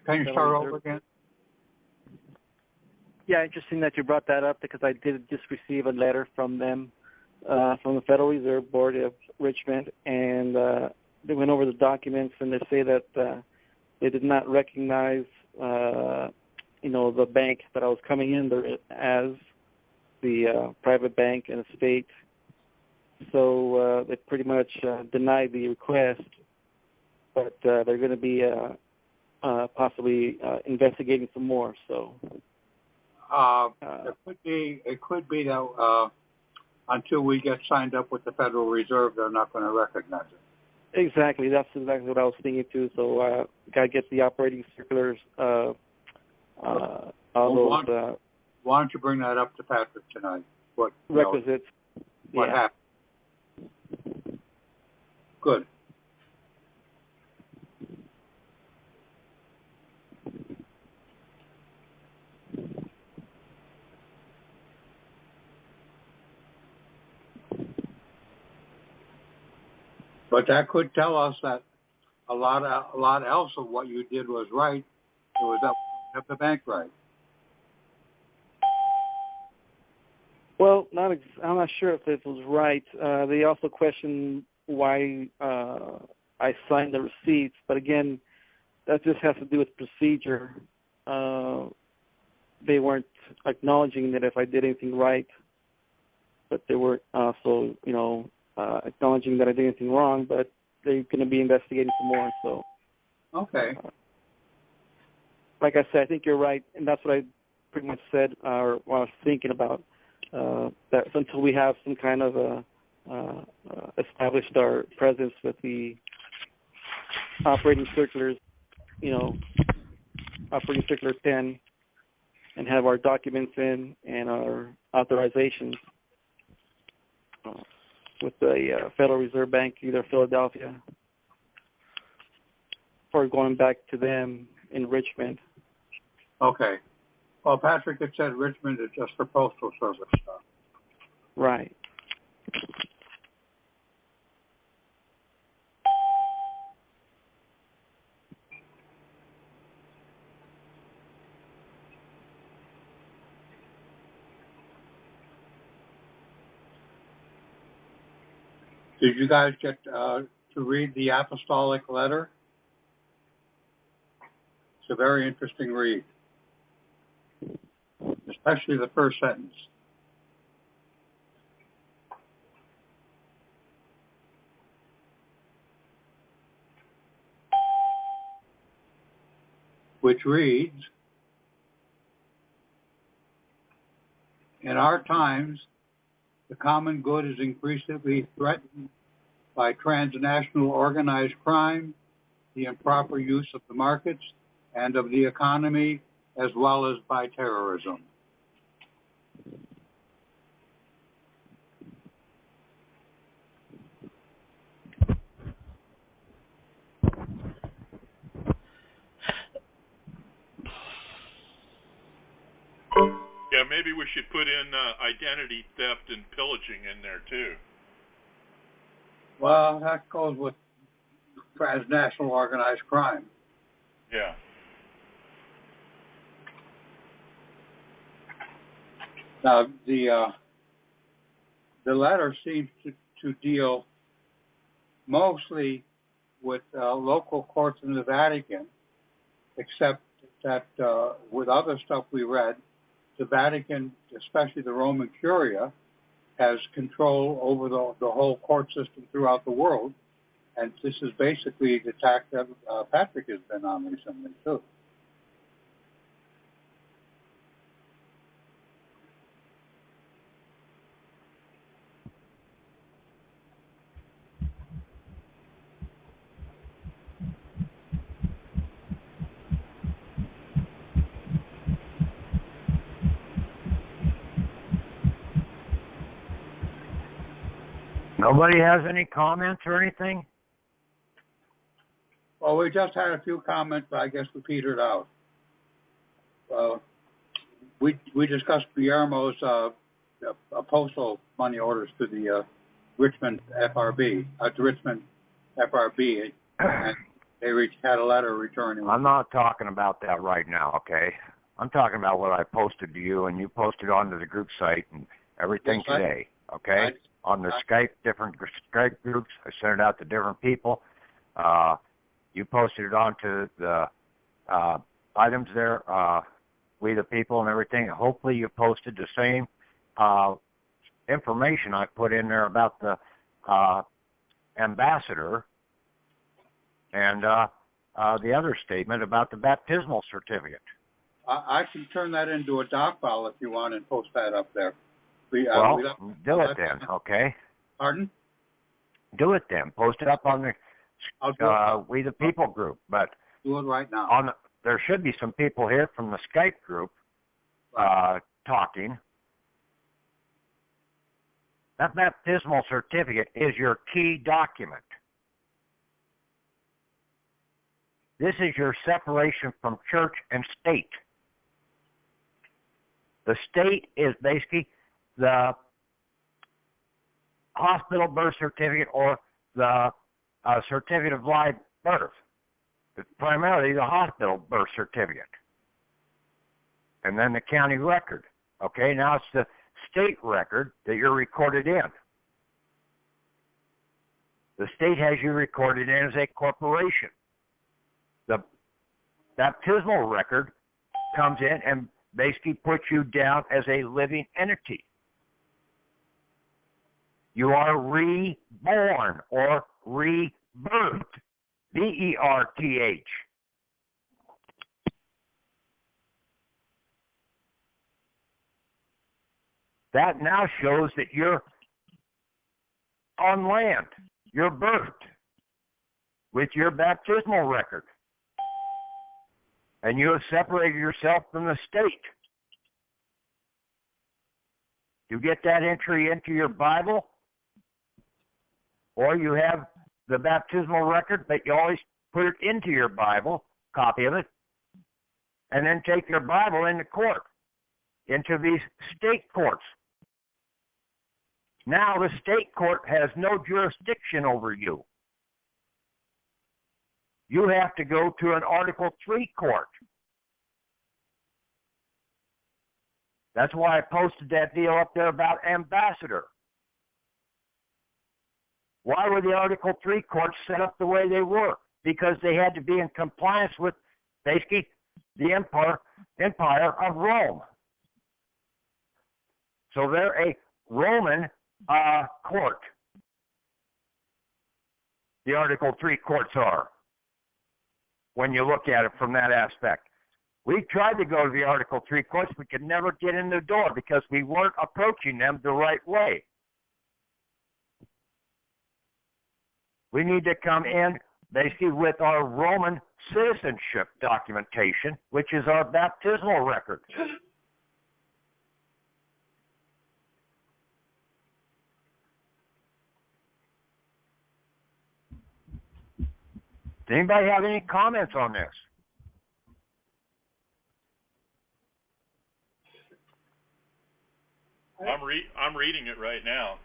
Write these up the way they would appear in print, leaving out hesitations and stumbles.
Can you start over again? Yeah, interesting that you brought that up because I did just receive a letter from them, from the Federal Reserve Board of Richmond, and they went over the documents and they say that they did not recognize, the bank that I was coming in there as the private bank in the state. So they pretty much denied the request, but they're going to be possibly investigating some more. So it could be that until we get signed up with the Federal Reserve, they're not going to recognize it. Exactly, that's exactly what I was thinking too. So gotta get the operating circulars. Why don't you bring that up to Patrick tonight? What requisites? What happened? Good. But that could tell us that a lot else of what you did was right. It was that we kept the bank right. Well, I'm not sure if it was right. They also questioned why I signed the receipts, but again, that just has to do with procedure. They weren't acknowledging that if I did anything right, but they were also, acknowledging that I did anything wrong, but they're going to be investigating some more. So, okay. Like I said, I think you're right, and that's what I pretty much said, or what I was thinking about. That until we have some kind of established our presence with the operating circulars, operating circular 10, and have our documents in and our authorizations with the Federal Reserve Bank, either Philadelphia or going back to them in Richmond. Okay. Well, Patrick had said Richmond is just for postal service stuff. Right. Did you guys get to read the apostolic letter? It's a very interesting read, especially the first sentence. Which reads, in our times, the common good is increasingly threatened by transnational organized crime, the improper use of the markets and of the economy, as well as by terrorism. Yeah, maybe we should put in identity theft and pillaging in there too. Well, that goes with transnational organized crime. Yeah. Now, the letter seems to deal mostly with local courts in the Vatican, except that with other stuff we read, the Vatican, especially the Roman Curia, has control over the whole court system throughout the world. And this is basically the tack that Patrick has been on recently, too. Nobody has any comments or anything? Well, we just had a few comments, but I guess we petered out. We discussed Guillermo's postal money orders to the Richmond FRB, to Richmond FRB, and they had a letter returning. I'm not talking about that right now, okay? I'm talking about what I posted to you, and you posted onto the group site and everything today, okay? On the Skype, different Skype groups. I sent it out to different people. You posted it onto the items there, We the People and everything. Hopefully you posted the same information I put in there about the ambassador and the other statement about the baptismal certificate. I can turn that into a doc file if you want and post that up there. Do it then, okay? Pardon? Do it then. Post it up on the We the People group. But do it right now. There should be some people here from the Skype group talking. That baptismal certificate is your key document. This is your separation from church and state. The state is basically the hospital birth certificate or the certificate of live birth. It's primarily the hospital birth certificate. And then the county record. Okay, now it's the state record that you're recorded in. The state has you recorded in as a corporation. The baptismal record comes in and basically puts you down as a living entity. You are reborn or rebirthed. B-E-R-T-H. That now shows that you're on land. You're birthed with your baptismal record. And you have separated yourself from the state. You get that entry into your Bible, or you have the baptismal record, but you always put it into your Bible, copy of it, and then take your Bible into court, into these state courts. Now the state court has no jurisdiction over you. You have to go to an Article 3 court. That's why I posted that deal up there about ambassador. Why were the Article 3 courts set up the way they were? Because they had to be in compliance with basically the empire of Rome. So they're a Roman court. The Article 3 courts are, when you look at it from that aspect. We tried to go to the Article 3 courts, we could never get in the door because we weren't approaching them the right way. We need to come in basically with our Roman citizenship documentation, which is our baptismal record. Does anybody have any comments on this? I'm reading it right now.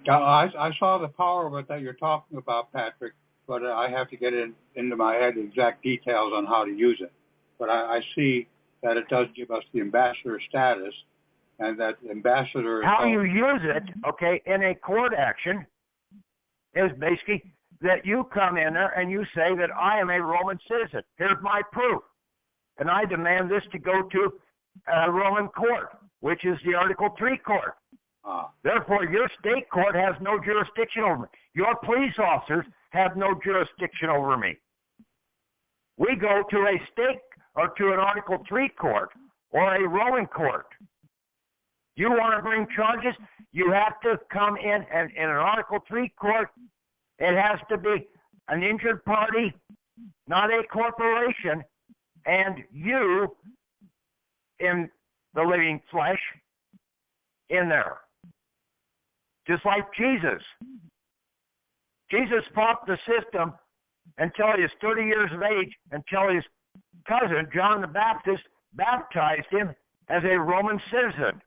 I saw the power of it that you're talking about, Patrick, but I have to get it into my head the exact details on how to use it. But I see that it does give us the ambassador status, and that ambassador... How you use it, okay, in a court action is basically that you come in there and you say that I am a Roman citizen. Here's my proof. And I demand this to go to a Roman court, which is the Article 3 court. Therefore, your state court has no jurisdiction over me. Your police officers have no jurisdiction over me. We go to a state or to an Article 3 court or a Roman court. You want to bring charges, you have to come in, and in an Article 3 court, it has to be an injured party, not a corporation, and you in the living flesh in there. Just like Jesus. Jesus fought the system until he was 30 years of age, until he was cousin, John the Baptist, baptized him as a Roman citizen.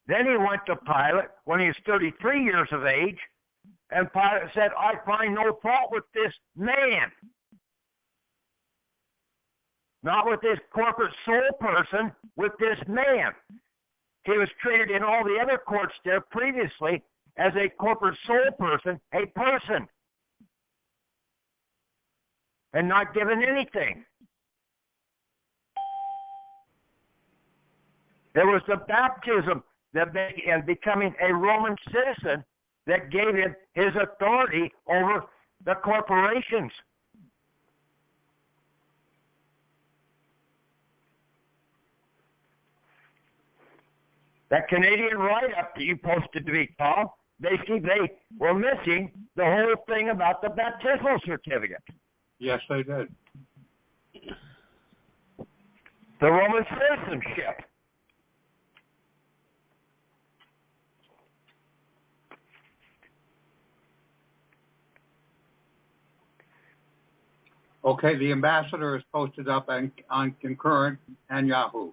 Then he went to Pilate when he was 33 years of age, and Pilate said, I find no fault with this man. Not with this corporate soul person, with this man. He was treated in all the other courts there previously as a corporate soul person, a person, and not given anything. There was the baptism and becoming a Roman citizen that gave him his authority over the corporations. That Canadian write-up that you posted to me, Paul, basically they were missing the whole thing about the baptismal certificate. Yes, they did. The Roman citizenship. Okay, the ambassador is posted up on Concurrent and Yahoo.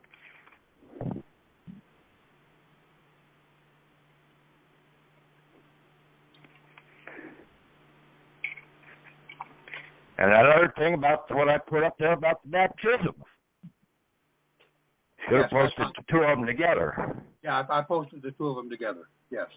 And that other thing about what I put up there about the baptism. Should have posted the two of them together. Yeah, I posted the two of them together, yes.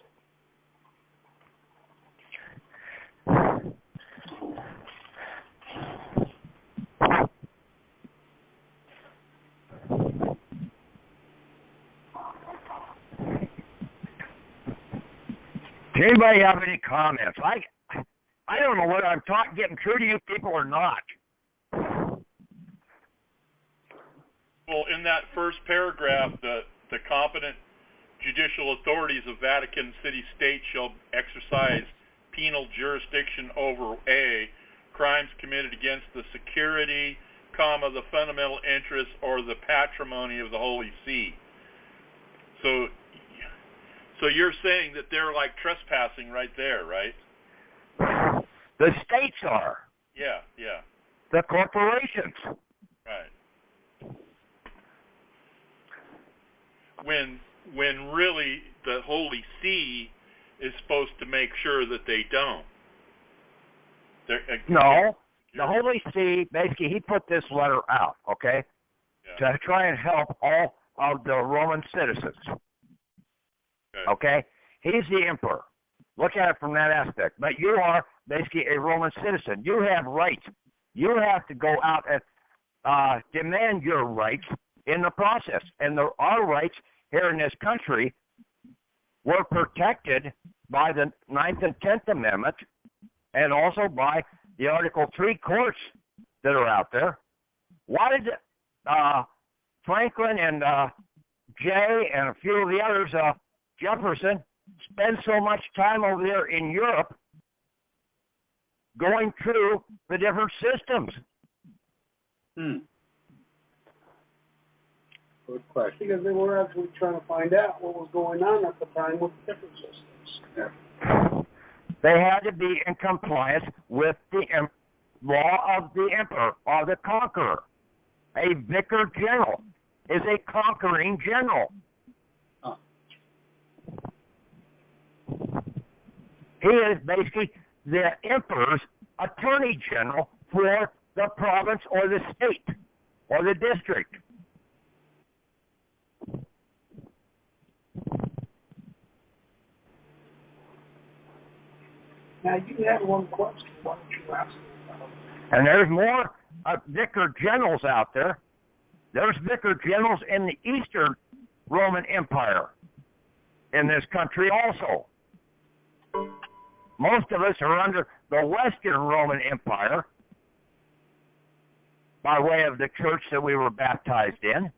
Does anybody have any comments? I don't know whether I'm getting through to you people or not. Well, in that first paragraph, the competent judicial authorities of Vatican City State shall exercise penal jurisdiction over A, crimes committed against the security, the fundamental interests, or the patrimony of the Holy See. So you're saying that they're like trespassing right there, right? The states are. Yeah, yeah. The corporations. Right. When really the Holy See is supposed to make sure that they don't. No. The Holy See, basically, he put this letter out, okay, to try and help all of the Roman citizens. Okay? He's the emperor. Look at it from that aspect. But you are basically a Roman citizen. You have rights. You have to go out and demand your rights in the process. And our rights here in this country were protected by the 9th and 10th Amendment and also by the Article 3 courts that are out there. Why did Franklin and Jay and a few of the others, Jefferson, spend so much time over there in Europe going through the different systems? Good question. Because they were actually trying to find out what was going on at the time with different systems. Yeah. They had to be in compliance with the law of the emperor or the conqueror. A vicar general is a conquering general. He is basically the emperor's attorney general for the province or the state or the district. Now, you had one question. Why don't you ask me? And there's more vicar generals out there. There's vicar generals in the Eastern Roman Empire in this country also. Most of us are under the Western Roman Empire by way of the church that we were baptized in.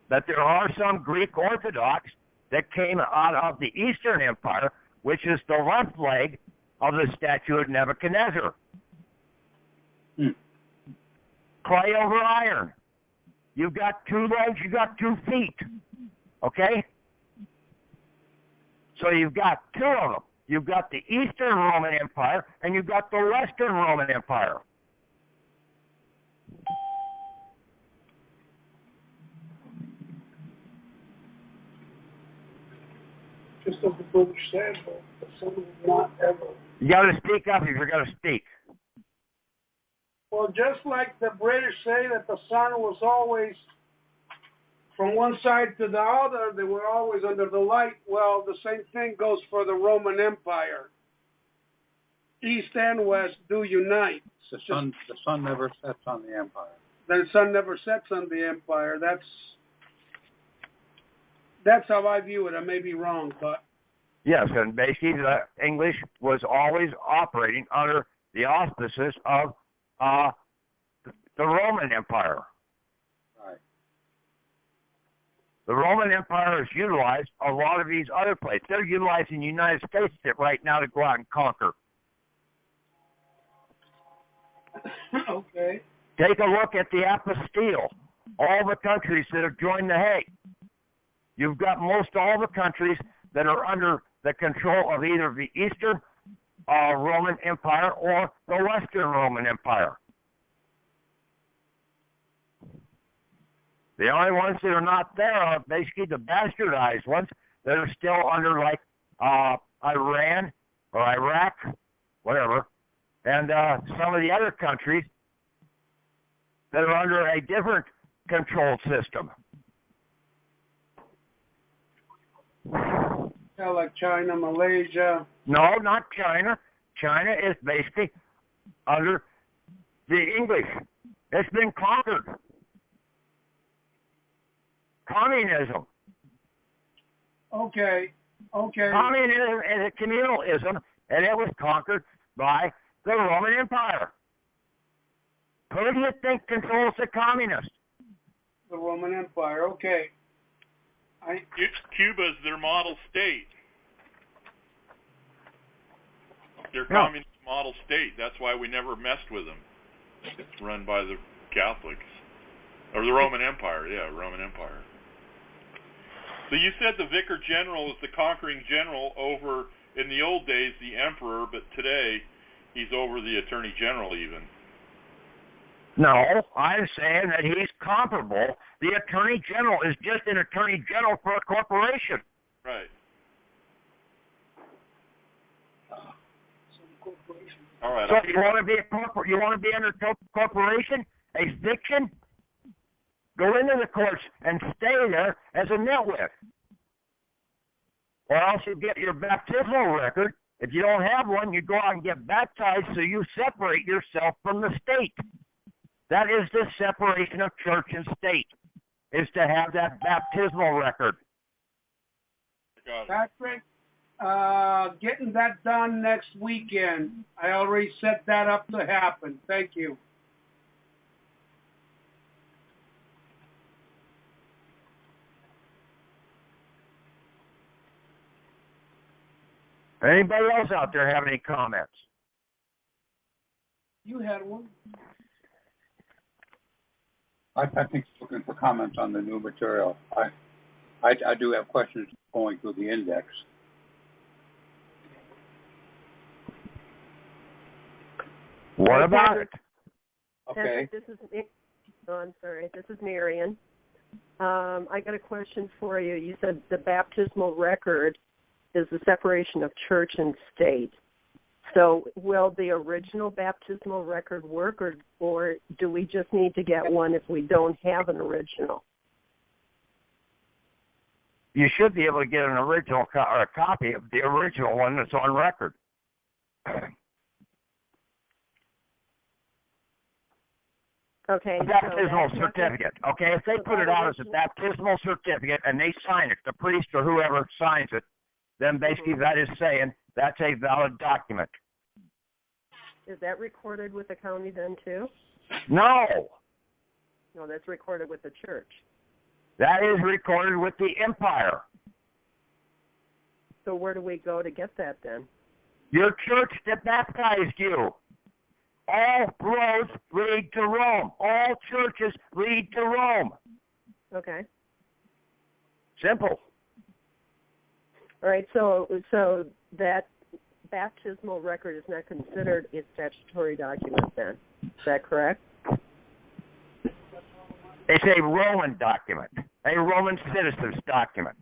But there are some Greek Orthodox that came out of the Eastern Empire, which is the left leg of the statue of Nebuchadnezzar. Clay over iron. You've got two legs, you've got 2 feet. Okay? So you've got two of them. You've got the Eastern Roman Empire and you've got the Western Roman Empire. Just as the British said, the Son will not ever. You got to speak up if you're going to speak. Well, just like the British say that the sun was always from one side to the other, they were always under the light. Well, the same thing goes for the Roman Empire. East and West do unite. The sun never sets on the empire. The sun never sets on the empire. That's how I view it. I may be wrong, but Yes, and basically the English was always operating under the auspices of the Roman Empire. Right. The Roman Empire has utilized a lot of these other places. They're utilizing the United States right now to go out and conquer. okay. Take a look at the apostille. All the countries that have joined the Hague. You've got most all the countries that are under the control of either the Eastern Roman Empire or the Western Roman Empire. The only ones that are not there are basically the bastardized ones that are still under, like, Iran or Iraq, whatever, and some of the other countries that are under a different control system. Like China, Malaysia. No, not China. China is basically under the English. It's been conquered. Communism. Okay. Communism is a communalism, and it was conquered by the Roman Empire. Who do you think controls the communists? The Roman Empire. Okay. Cuba's their model state. Their No. communist model state. That's why we never messed with them. It's run by the Catholics. Or the Roman Empire. Yeah, Roman Empire. So you said the Vicar General is the conquering general over, in the old days, the Emperor, but today he's over the Attorney General even. No, I'm saying that he's comparable. The Attorney General is just an Attorney General for a corporation. Right. All right. So you want to be you want to be under corporation, a fiction? Go into the courts and stay there as a nitwit. Or else you get your baptismal record. If you don't have one, you go out and get baptized so you separate yourself from the state. That is the separation of church and state, is to have that baptismal record. Patrick, getting that done next weekend. I already set that up to happen. Thank you. Anybody else out there have any comments? You had one. I think he's looking for comments on the new material. I do have questions going through the index. What about it? Okay. This is I'm sorry. This is Marion. I got a question for you. You said the baptismal record is the separation of church and state. So will the original baptismal record work, or do we just need to get one if we don't have an original? You should be able to get an original or a copy of the original one that's on record. Okay. A baptismal certificate. Okay, if they put it out as a baptismal certificate and they sign it, the priest or whoever signs it, then basically that is saying that's a valid document. Is that recorded with the county then too? No. No, that's recorded with the church. That is recorded with the empire. So where do we go to get that then? Your church that baptized you. All roads lead to Rome. All churches lead to Rome. Okay. Simple. All right, so that baptismal record is not considered a statutory document then. Is that correct? It's a Roman document, a Roman citizen's document,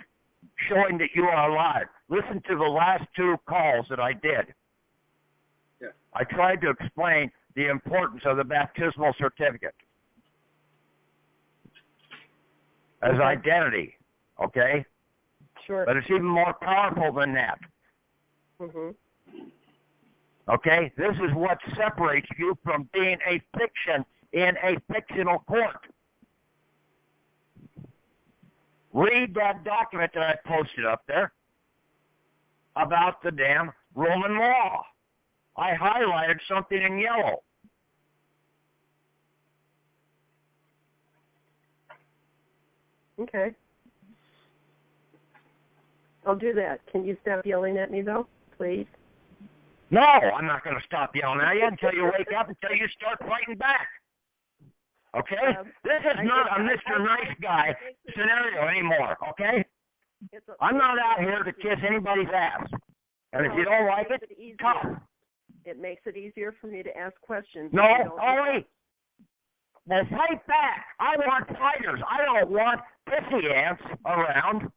showing that you are alive. Listen to the last 2 calls that I did. Yeah. I tried to explain the importance of the baptismal certificate as identity, okay? Sure. But it's even more powerful than that. Mhm. Okay? This is what separates you from being a fiction in a fictional court. Read that document that I posted up there about the damn Roman law. I highlighted something in yellow. Okay. I'll do that. Can you stop yelling at me, though, please? No, I'm not going to stop yelling at you until you wake up, until you start fighting back. Okay? This is not a Mr. Nice Guy scenario anymore, okay? I'm not out here to kiss anybody's ass. And if you don't like it, tough. It makes it easier for me to ask questions. No, wait. Well, fight back. I want fighters. I don't want pissy ants around.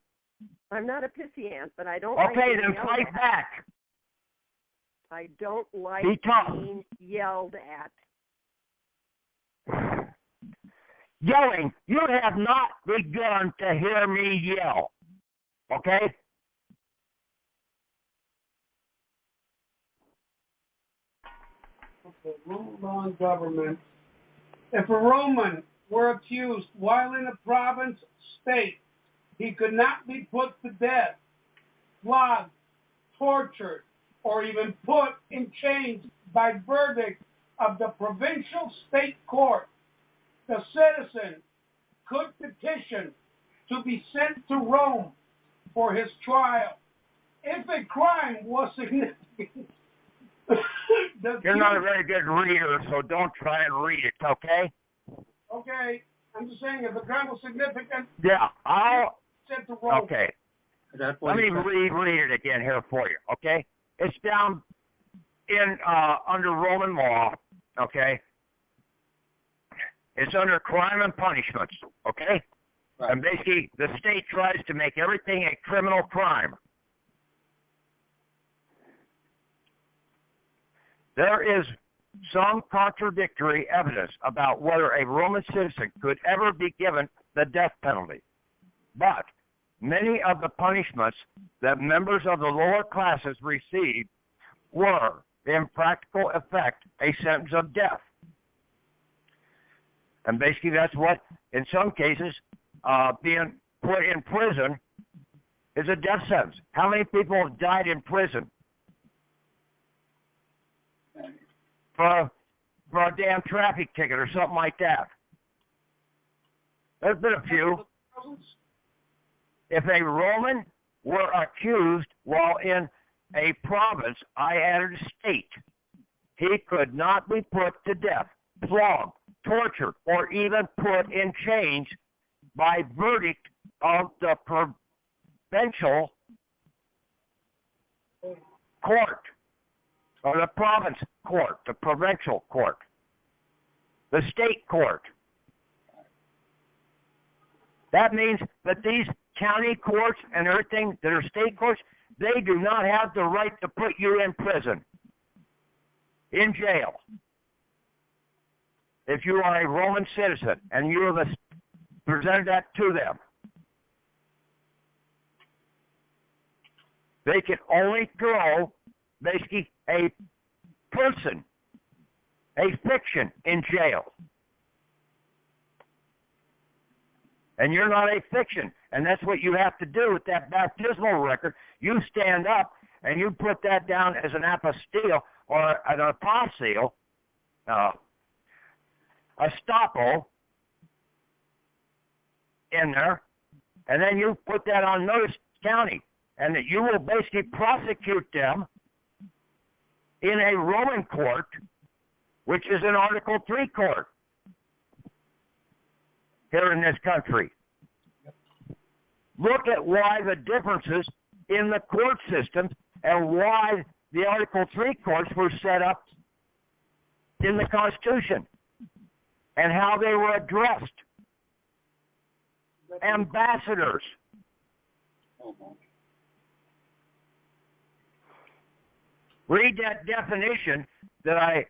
I'm not a pissy ant, but I don't Okay, like being then yelled fight at. back. I don't like Be tough. being yelled at. Yelling. You have not begun to hear me yell. Okay? Okay, rule of law and government. If a Roman were accused while in a province, state, he could not be put to death, flogged, tortured, or even put in chains by verdict of the provincial state court. The citizen could petition to be sent to Rome for his trial. If a crime was significant, You're not a very good reader, so don't try and read it, okay? Okay, I'm just saying if the crime was significant, Yeah, I'll... sent to Rome. Okay. That's what Let me he said. read it again here for you, okay? It's down in under Roman law, okay? It's under crime and punishments, okay? Right. And basically, the state tries to make everything a criminal crime. There is some contradictory evidence about whether a Roman citizen could ever be given the death penalty. But many of the punishments that members of the lower classes received were, in practical effect, a sentence of death. And basically that's what, in some cases, being put in prison is a death sentence. How many people have died in prison for a damn traffic ticket or something like that? There's been a few. If a Roman were accused while in a province, I added state, he could not be put to death, flogged, tortured, or even put in chains by verdict of the provincial court, or the province court, the provincial court, the state court. That means that these county courts and everything that are state courts, they do not have the right to put you in prison, in jail, if you are a Roman citizen and you have presented that to them. They can only throw, basically, a person, a fiction, in jail. And you're not a fiction. And that's what you have to do with that baptismal record. You stand up and you put that down as an apostille or an apostille, a stoppo in there, and then you put that on notice county, and that you will basically prosecute them in a Roman court, which is an Article 3 court here in this country. Look at why the differences in the court systems and why the Article 3 courts were set up in the Constitution and how they were addressed. Ambassadors. Read that definition that I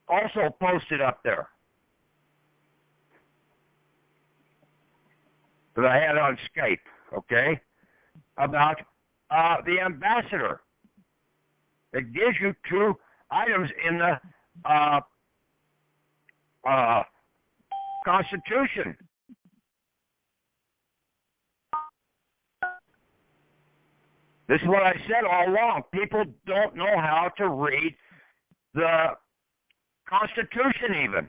also posted up there, that I had on Skype, okay, about the ambassador. It gives you two items in the Constitution. This is what I said all along. People don't know how to read the Constitution even.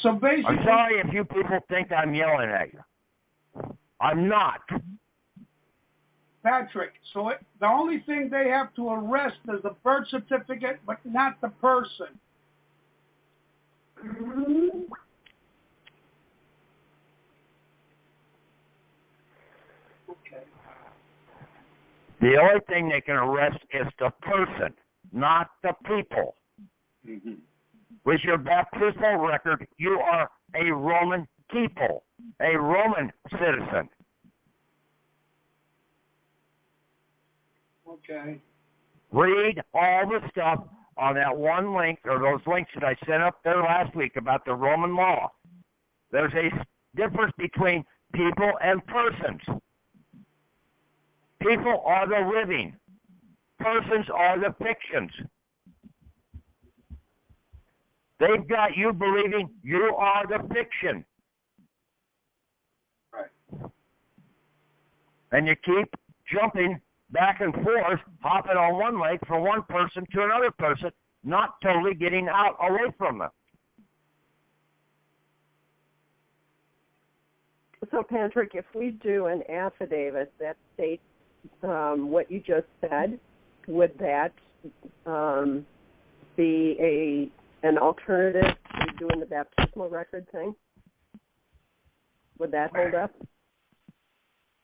So basically, I'm sorry if you people think I'm yelling at you. I'm not. Patrick, so the only thing they have to arrest is the birth certificate, but not the person. Okay. The only thing they can arrest is the person, not the people. Mm-hmm. With your baptismal record, you are a Roman people, a Roman citizen. Okay. Read all the stuff on that one link, or those links that I sent up there last week about the Roman law. There's a difference between people and persons. People are the living. Persons are the fictions. They've got you believing you are the fiction. Right. And you keep jumping back and forth, hopping on one leg from one person to another person, not totally getting out away from them. So, Patrick, if we do an affidavit that states what you just said, would that be an alternative to doing the baptismal record thing? Would that hold up?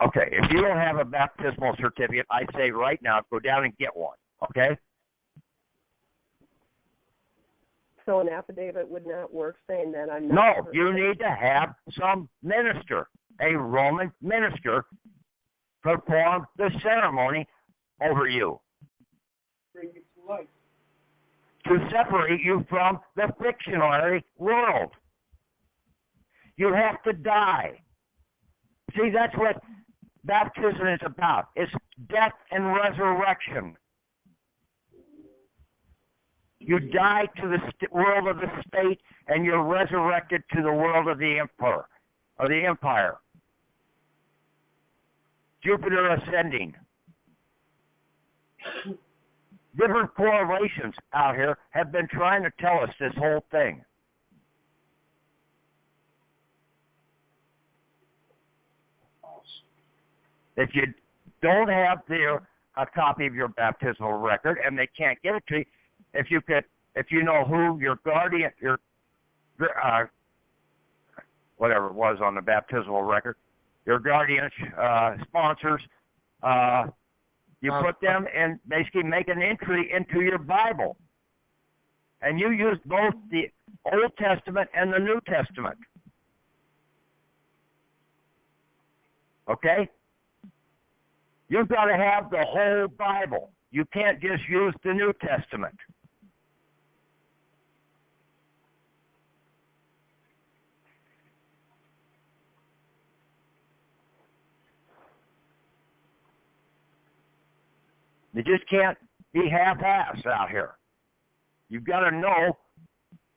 Okay, if you don't have a baptismal certificate, I say right now, go down and get one, okay? So an affidavit would not work saying that I'm not... No, you need to have some minister, a Roman minister, perform the ceremony over you. Bring it to life. To separate you from the fictionary world. You have to die. See, that's what baptism is about. It's death and resurrection. You die to the world of the state, and you're resurrected to the world of the emperor, or the empire. Jupiter ascending. Different correlations out here have been trying to tell us this whole thing. If you don't have a copy of your baptismal record, and they can't give it to you, if you know who your guardian, your whatever it was on the baptismal record, your guardian sponsors, you put them and basically make an entry into your Bible, and you use both the Old Testament and the New Testament. Okay? You've got to have the whole Bible. You can't just use the New Testament. You just can't be half-assed out here. You've got to know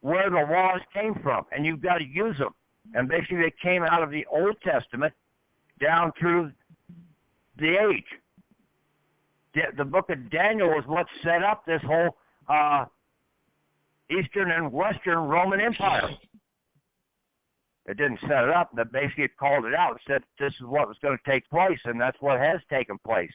where the laws came from, and you've got to use them. And basically they came out of the Old Testament down through the age. The book of Daniel was what set up this whole Eastern and Western Roman Empire. It didn't set it up, but basically it called it out. It said this is what was going to take place, and that's what has taken place.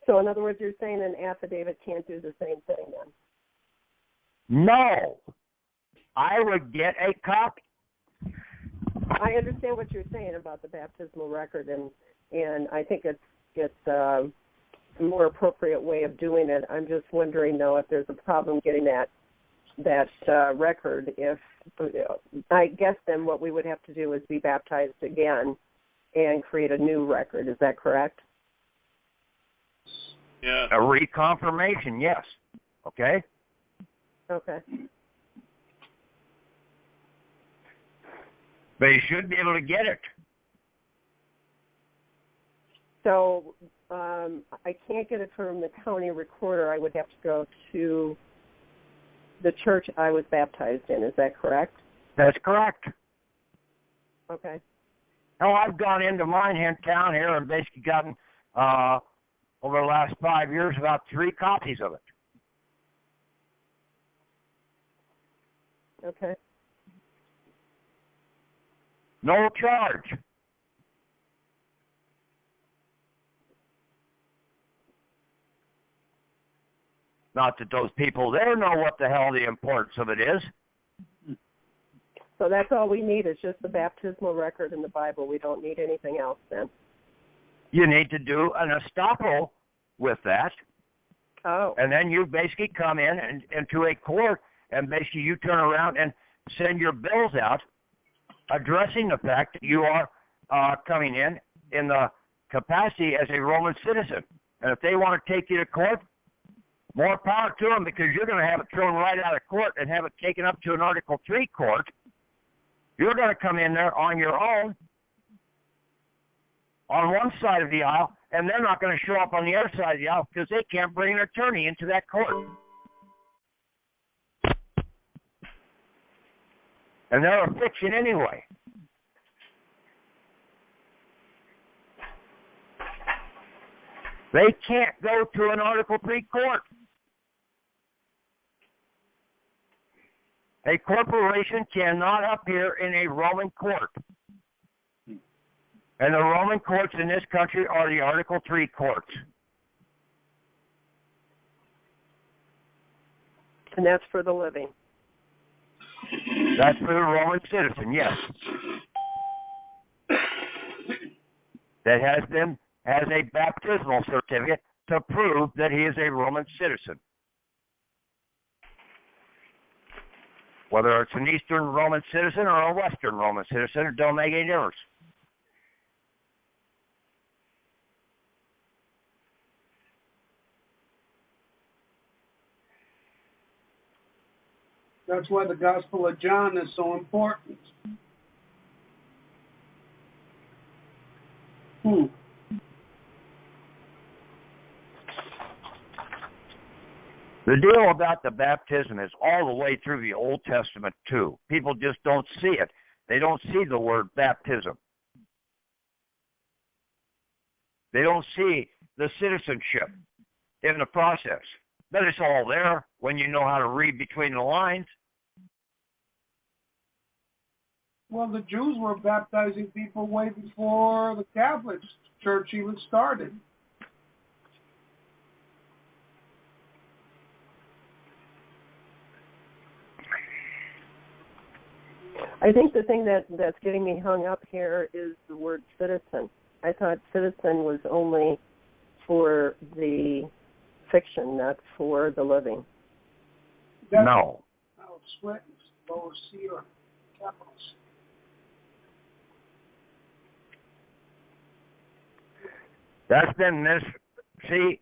So in other words, you're saying an affidavit can't do the same thing then? No. I would get a copy. I understand what you're saying about the baptismal record, and I think it's a more appropriate way of doing it. I'm just wondering, though, if there's a problem getting that record. If I guess then what we would have to do is be baptized again and create a new record. Is that correct? Yeah. A reconfirmation, yes. Okay? Okay. But you should be able to get it. So I can't get it from the county recorder. I would have to go to the church I was baptized in. Is that correct? That's correct. Okay. Now, I've gone into mine in town here and basically gotten, over the last 5 years, about 3 copies of it. Okay. No charge. Not that those people there know what the hell the importance of it is. So that's all we need is just the baptismal record in the Bible. We don't need anything else then. You need to do an estoppel with that. Oh. And then you basically come in and into a court, and basically you turn around and send your bills out addressing the fact that you are coming in the capacity as a Roman citizen. And if they want to take you to court, more power to them, because you're going to have it thrown right out of court and have it taken up to an Article 3 court. You're going to come in there on your own on one side of the aisle, and they're not going to show up on the other side of the aisle because they can't bring an attorney into that court. And they're a fiction anyway. They can't go to an Article 3 court. A corporation cannot appear in a Roman court. And the Roman courts in this country are the Article 3 courts. And that's for the living. That's for the Roman citizen, yes. That has a baptismal certificate to prove that he is a Roman citizen. Whether it's an Eastern Roman citizen or a Western Roman citizen, it don't make any difference. That's why the Gospel of John is so important. The deal about the baptism is all the way through the Old Testament, too. People just don't see it. They don't see the word baptism. They don't see the citizenship in the process. But it's all there when you know how to read between the lines. Well, the Jews were baptizing people way before the Catholic Church even started. I think the thing that's getting me hung up here is the word citizen. I thought citizen was only for the fiction, not for the living. That's no. How it's split, lower C or capital C. That's been this. See,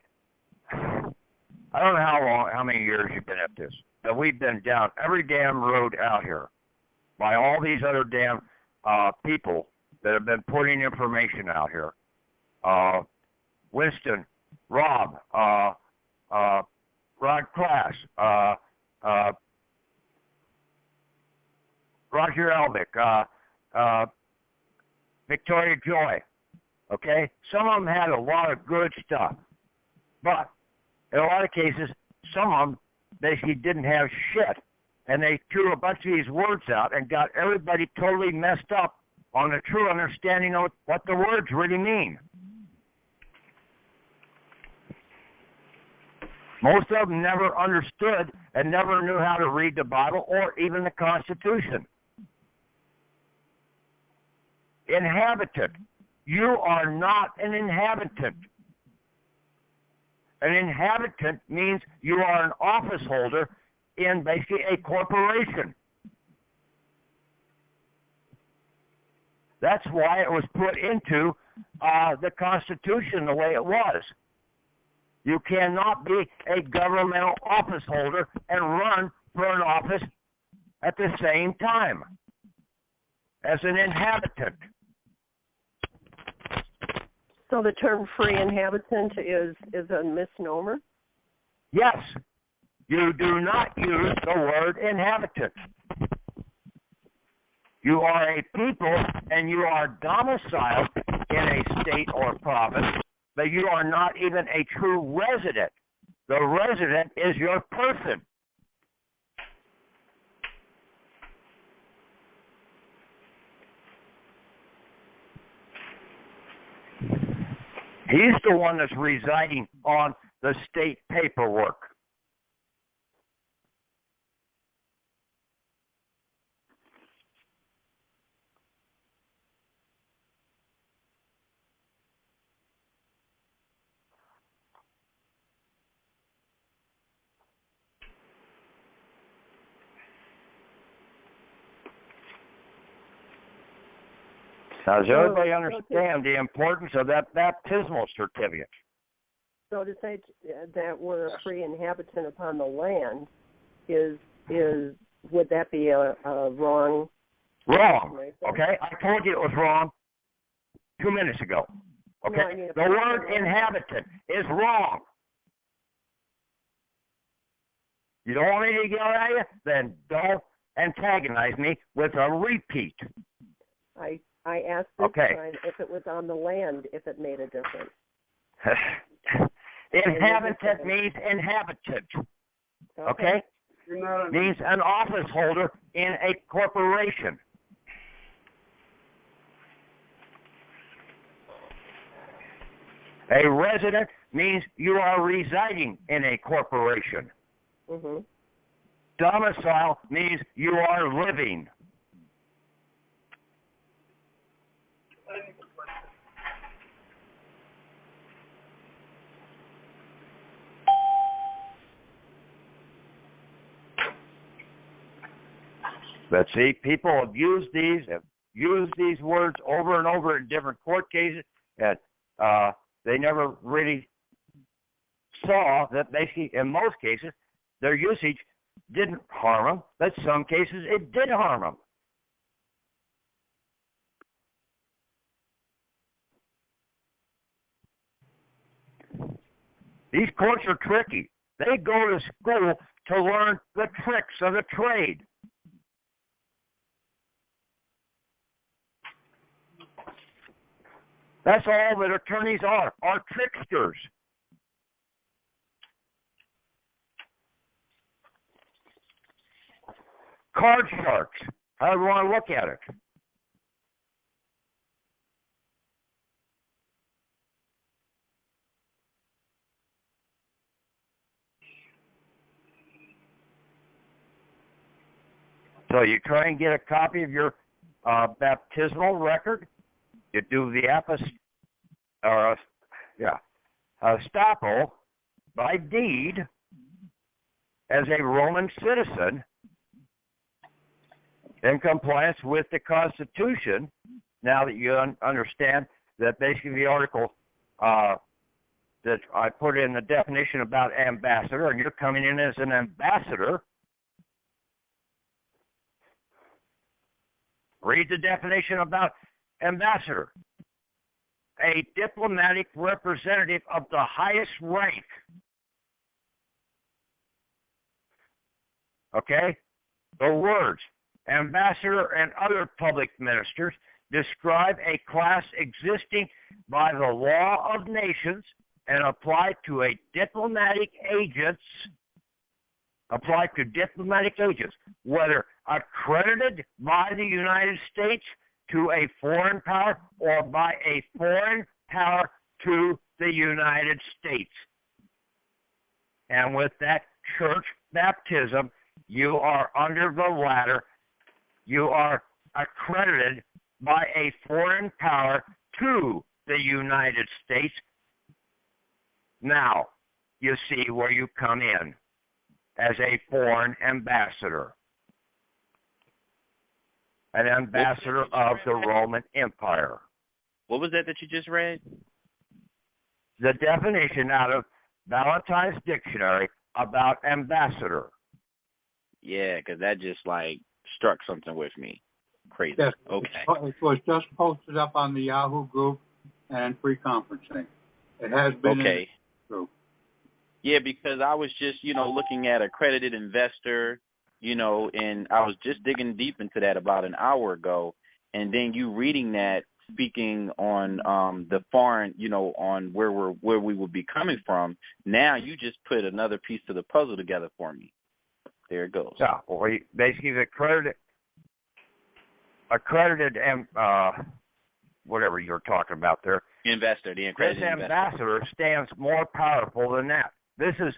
I don't know how many years you've been at this, but we've been down every damn road out here by all these other damn people that have been putting information out here. Winston, Rob, Rod Class, Roger Elbick, Victoria Joy. Okay? Some of them had a lot of good stuff. But in a lot of cases, some of them basically didn't have shit. And they threw a bunch of these words out and got everybody totally messed up on the true understanding of what the words really mean. Most of them never understood and never knew how to read the Bible or even the Constitution. inhabitant. You are not an inhabitant. An inhabitant means you are an office holder in basically a corporation. That's why it was put into the Constitution the way it was. You cannot be a governmental office holder and run for an office at the same time as an inhabitant. So the term free inhabitant is a misnomer? Yes. You do not use the word inhabitant. You are a people and you are domiciled in a state or province, but you are not even a true resident. The resident is your person. He's the one that's residing on the state paperwork. Now, does everybody understand the importance of that baptismal certificate? So to say that we're a free inhabitant upon the land is would that be a wrong? Wrong. Okay, I told you it was wrong 2 minutes ago. Okay, no, I mean, the word inhabitant is wrong. You don't want me to get at you? Then don't antagonize me with a repeat. I asked this time if it was on the land, if it made a difference. Inhabitant means inhabitant. Okay? Means an office holder in a corporation. A resident means you are residing in a corporation. Mm-hmm. Domicile means you are living. But see, people have used these words over and over in different court cases, and they never really saw that basically, in most cases, their usage didn't harm them, but some cases it did harm them. These courts are tricky. They go to school to learn the tricks of the trade. That's all that attorneys are tricksters. Card sharks, however you want to look at it. So you try and get a copy of your baptismal record. You do the estoppel by deed as a Roman citizen in compliance with the Constitution. Now that you understand that basically the article that I put in the definition about ambassador, and you're coming in as an ambassador. Read the definition about ambassador. A diplomatic representative of the highest rank. Okay? The words ambassador and other public ministers describe a class existing by the law of nations and apply to diplomatic agents, whether accredited by the United States to a foreign power or by a foreign power to the United States. And with that church baptism, you are under the ladder. You are accredited by a foreign power to the United States. Now, you see where you come in as a foreign ambassador, an ambassador of the Roman Empire. What was that you just read? The definition out of Valentine's Dictionary about ambassador. Yeah, because that just like struck something with me. Crazy. Yes, Okay. it was just posted up on the Yahoo group and free conferencing. It has been Okay. in the group. Yeah, because I was just, looking at accredited investor, and I was just digging deep into that about an hour ago, and then you reading that, speaking on the foreign, on where we would be coming from. Now you just put another piece to the puzzle together for me. There it goes. Yeah, well, basically the accredited whatever you're talking about there. Investor, the accredited This ambassador stands more powerful than that. This is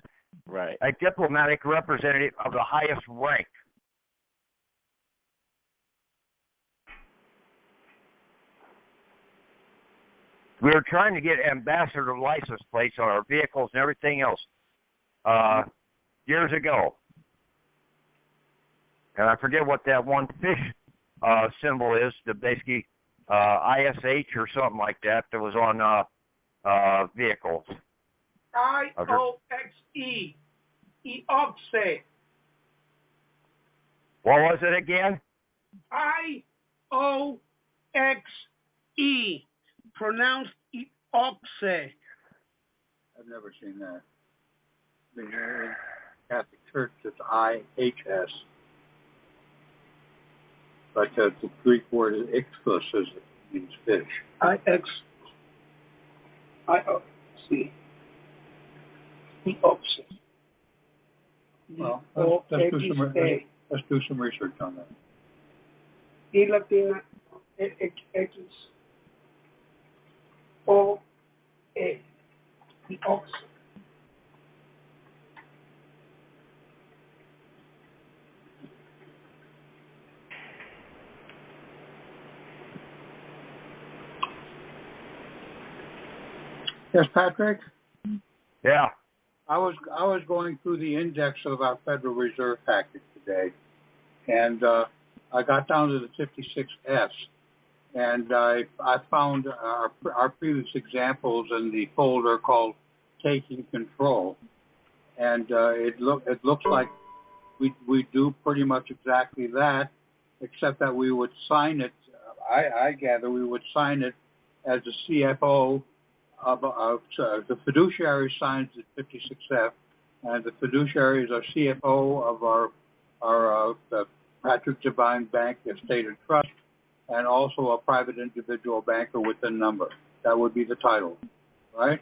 right. A diplomatic representative of the highest rank. We were trying to get ambassador license plates on our vehicles and everything else years ago. And I forget what that one fish symbol is, the basically ISH or something like that was on vehicles. IOXE. Eoxe. What was it again? IOXE. Pronounced Eoxe. I've never seen that. In Catholic Church, it's IHS. But the Greek word is ichthus, it means fish. IOXE. Eoxe. Well, let's do some research on that. E latina X O E. Eoxe. Yes, Patrick? Yeah. I was going through the index of our Federal Reserve package today, and I got down to the 56S, and I found our previous examples in the folder called Taking Control, and it looks like we do pretty much exactly that, except that we would sign it. I gather we would sign it as the CFO. The fiduciary signs the 56F, and the fiduciary is our CFO of our Patrick Devine Bank Estate and Trust, and also a private individual banker within number. That would be the title, right?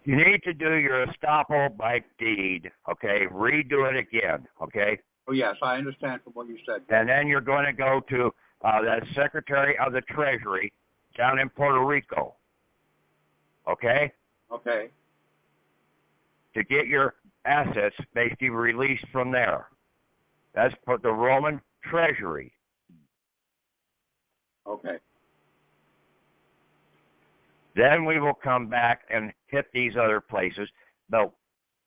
You need to do your estoppel by deed, okay? Redo it again, okay? Oh, yes, I understand from what you said. And then you're going to go to the Secretary of the Treasury down in Puerto Rico. Okay? Okay. To get your assets basically released from there. That's for the Roman Treasury. Okay. Then we will come back and hit these other places. Now,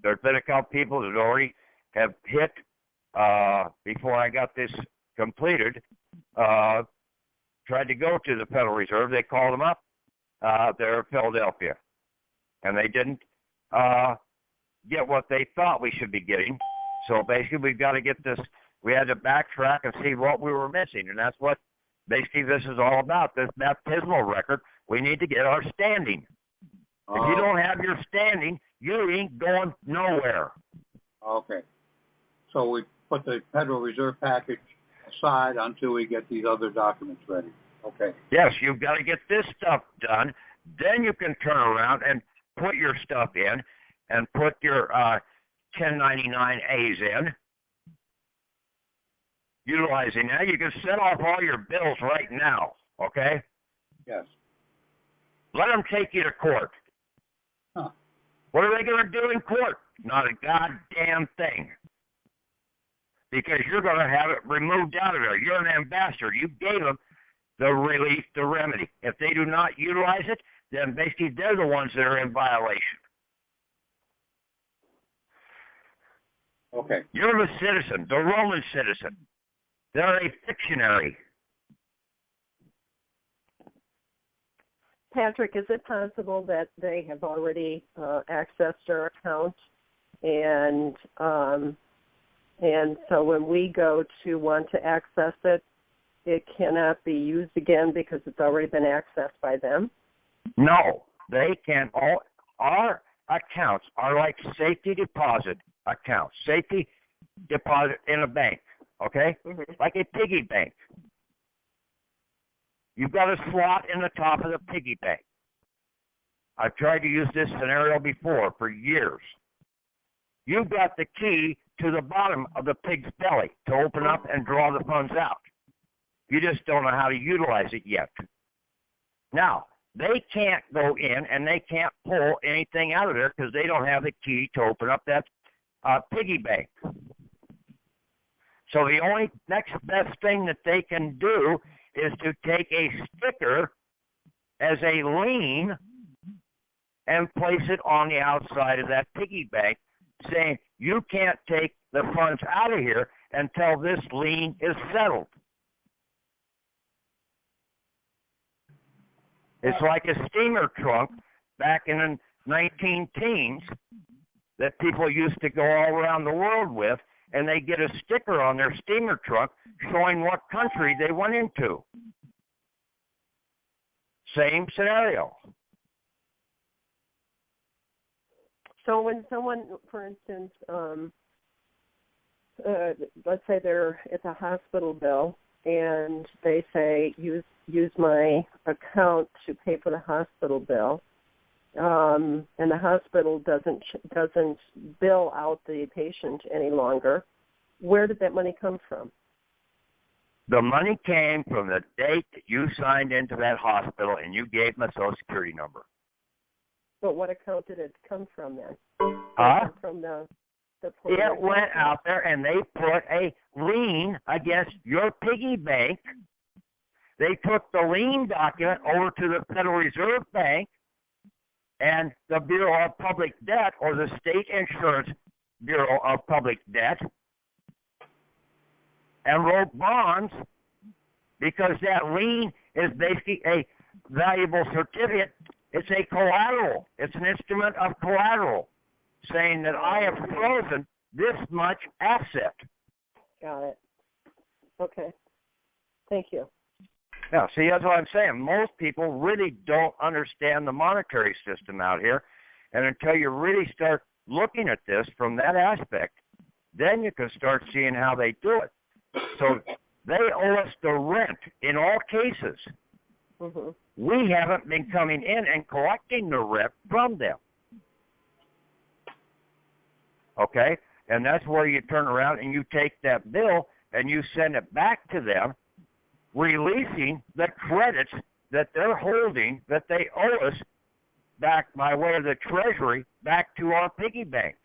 there's been a couple people that already have hit, before I got this completed, tried to go to the Federal Reserve. They called them up. They're in Philadelphia. And they didn't get what they thought we should be getting. So basically we've got to get this, we had to backtrack and see what we were missing. And that's what basically this is all about, this baptismal record. We need to get our standing. If you don't have your standing, you ain't going nowhere. Okay. So we put the Federal Reserve package aside until we get these other documents ready. Okay. Yes, you've got to get this stuff done. Then you can turn around and put your stuff in and put your 1099As in. Utilizing that, you can set off all your bills right now, okay? Yes. Let them take you to court. Huh. What are they going to do in court? Not a goddamn thing. Because you're going to have it removed out of there. You're an ambassador. You gave them the relief, the remedy. If they do not utilize it, then basically they're the ones that are in violation. Okay. You're the citizen, the Roman citizen. They're a fictionary. Patrick, is it possible that they have already accessed our account, and so when we go to want to access it, it cannot be used again because it's already been accessed by them? No, they can. All our accounts are like safety deposit accounts, safety deposit in a bank, okay? Mm-hmm. Like a piggy bank. You've got a slot in the top of the piggy bank. I've tried to use this scenario before for years. You've got the key to the bottom of the pig's belly to open up and draw the funds out. You just don't know how to utilize it yet. Now, they can't go in and they can't pull anything out of there because they don't have the key to open up that piggy bank. So the only next best thing that they can do is to take a sticker as a lien and place it on the outside of that piggy bank saying you can't take the funds out of here until this lien is settled. It's like a steamer trunk back in the 19-teens that people used to go all around the world with, and they get a sticker on their steamer trunk showing what country they went into. Same scenario. So when someone, for instance, let's say it's a hospital bill, and they say use my account to pay for the hospital bill, and the hospital doesn't bill out the patient any longer, where did that money come from? The money came from the date that you signed into that hospital and you gave them a Social Security number. But what account did it come from then? From the it went out there and they put a lien against your piggy bank. They took the lien document over to the Federal Reserve Bank and the Bureau of Public Debt, or the State Insurance Bureau of Public Debt, and wrote bonds, because that lien is basically a valuable certificate. It's a collateral. It's an instrument of collateral saying that I have frozen this much asset. Got it. Okay. Thank you. Yeah, see, that's what I'm saying. Most people really don't understand the monetary system out here, and until you really start looking at this from that aspect, then you can start seeing how they do it. So they owe us the rent in all cases. Mm-hmm. We haven't been coming in and collecting the rent from them. Okay? And that's where you turn around and you take that bill and you send it back to them, releasing the credits that they're holding that they owe us back by way of the Treasury back to our piggy bank.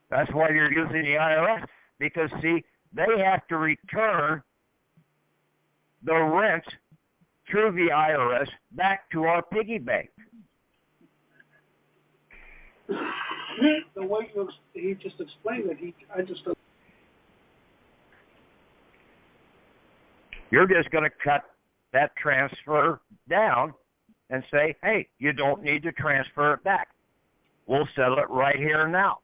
That's why you're using the IRS, because, see, they have to return the rents through the IRS back to our piggy bank. The way he just explained it, I just don't. You're just going to cut that transfer down and say, hey, you don't need to transfer it back. We'll settle it right here and now.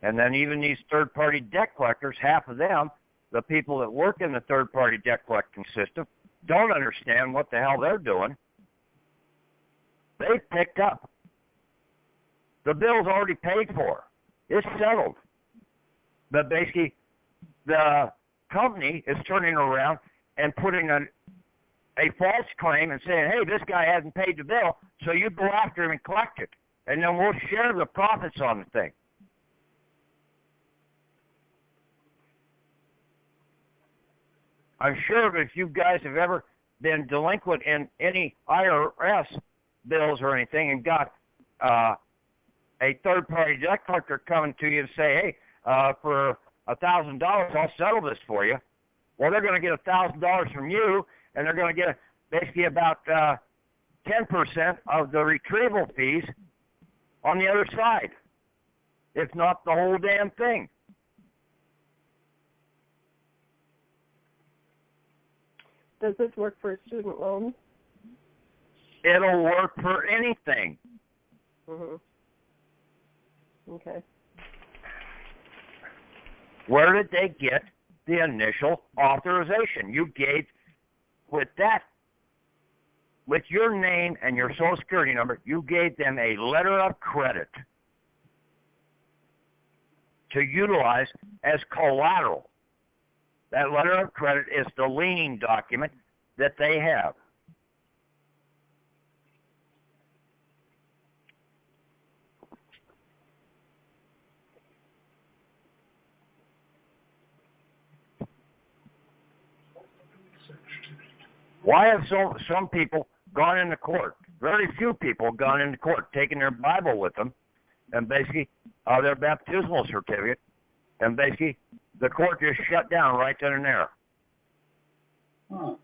And then even these third-party debt collectors, half of them, the people that work in the third-party debt collecting system, don't understand what the hell they're doing. They've picked up. The bill's already paid for. It's settled. But basically, the company is turning around and putting a false claim and saying, hey, this guy hasn't paid the bill, so you go after him and collect it. And then we'll share the profits on the thing. I'm sure if you guys have ever been delinquent in any IRS bills or anything and got a third-party debt collector coming to you and say, hey, for $1,000, I'll settle this for you. Well, they're going to get $1,000 from you, and they're going to get basically about 10% of the retrieval fees on the other side, if not the whole damn thing. Does this work for student loans? It'll work for anything. Mhm. Okay. Where did they get the initial authorization? You gave, with your name and your social security number, you gave them a letter of credit to utilize as collateral. That letter of credit is the lien document that they have. Why have some people gone into court? Very few people have gone into court, taking their Bible with them, and basically their baptismal certificate, and basically the court just shut down right then and there. Huh.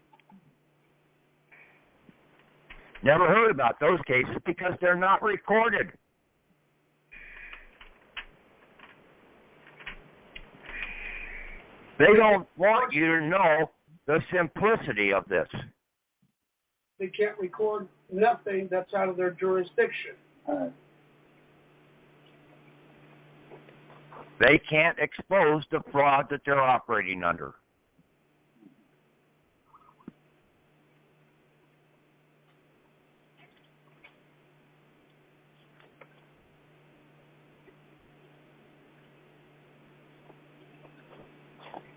Never heard about those cases because they're not recorded. They don't want you to know the simplicity of this. They can't record nothing that's out of their jurisdiction. They can't expose the fraud that they're operating under.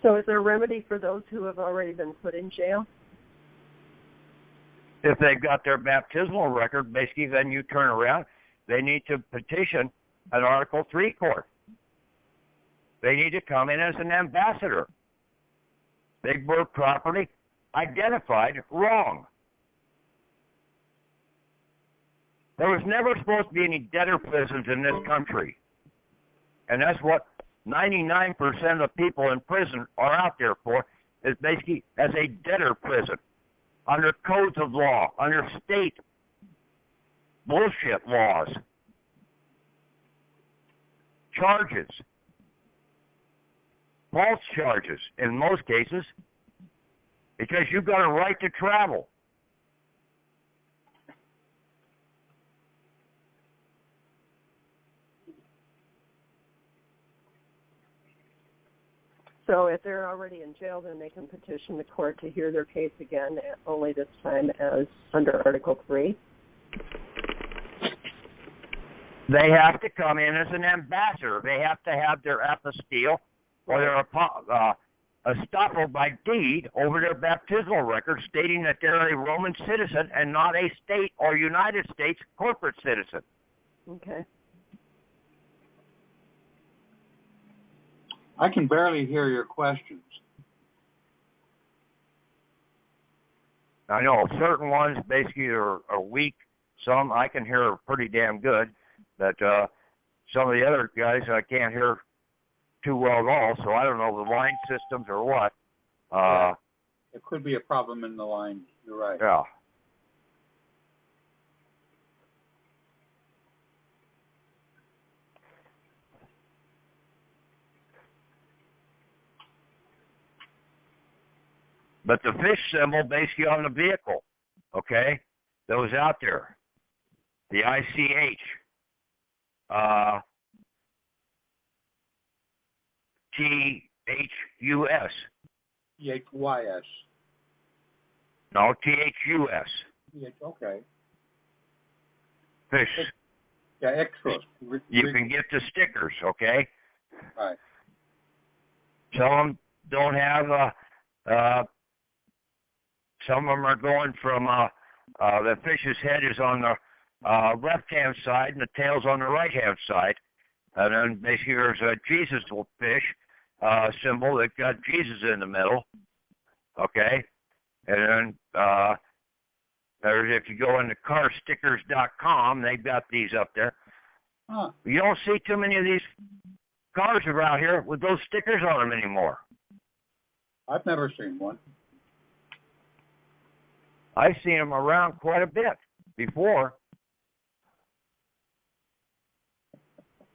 So is there a remedy for those who have already been put in jail? If they've got their baptismal record, basically then you turn around, they need to petition an Article 3 court. They need to come in as an ambassador. They were properly identified wrong. There was never supposed to be any debtor prisons in this country. And that's what 99% of people in prison are out there for, is basically as a debtor prison, under codes of law, under state bullshit laws, charges, false charges in most cases, because you've got a right to travel. So if they're already in jail, then they can petition the court to hear their case again, only this time as under Article 3? They have to come in as an ambassador. They have to have their apostille or their estoppel by deed over their baptismal record stating that they're a Roman citizen and not a state or United States corporate citizen. Okay. I can barely hear your questions. I know certain ones basically are weak. Some I can hear pretty damn good, but some of the other guys I can't hear too well at all. So I don't know the line systems or what. There could be a problem in the line. You're right. Yeah. But the fish symbol basically on the vehicle, okay, that was out there, the ICH, THUS. THYS. No, THUS. Okay. Fish. Yeah, extras. You can get the stickers, okay? Right. Some of them don't have some of them are going from the fish's head is on the left-hand side and the tail's on the right-hand side. And then basically there's a Jesus fish symbol that got Jesus in the middle. Okay? And then there's, if you go into carstickers.com, they've got these up there. Huh. You don't see too many of these cars around here with those stickers on them anymore. I've never seen one. I've seen them around quite a bit before.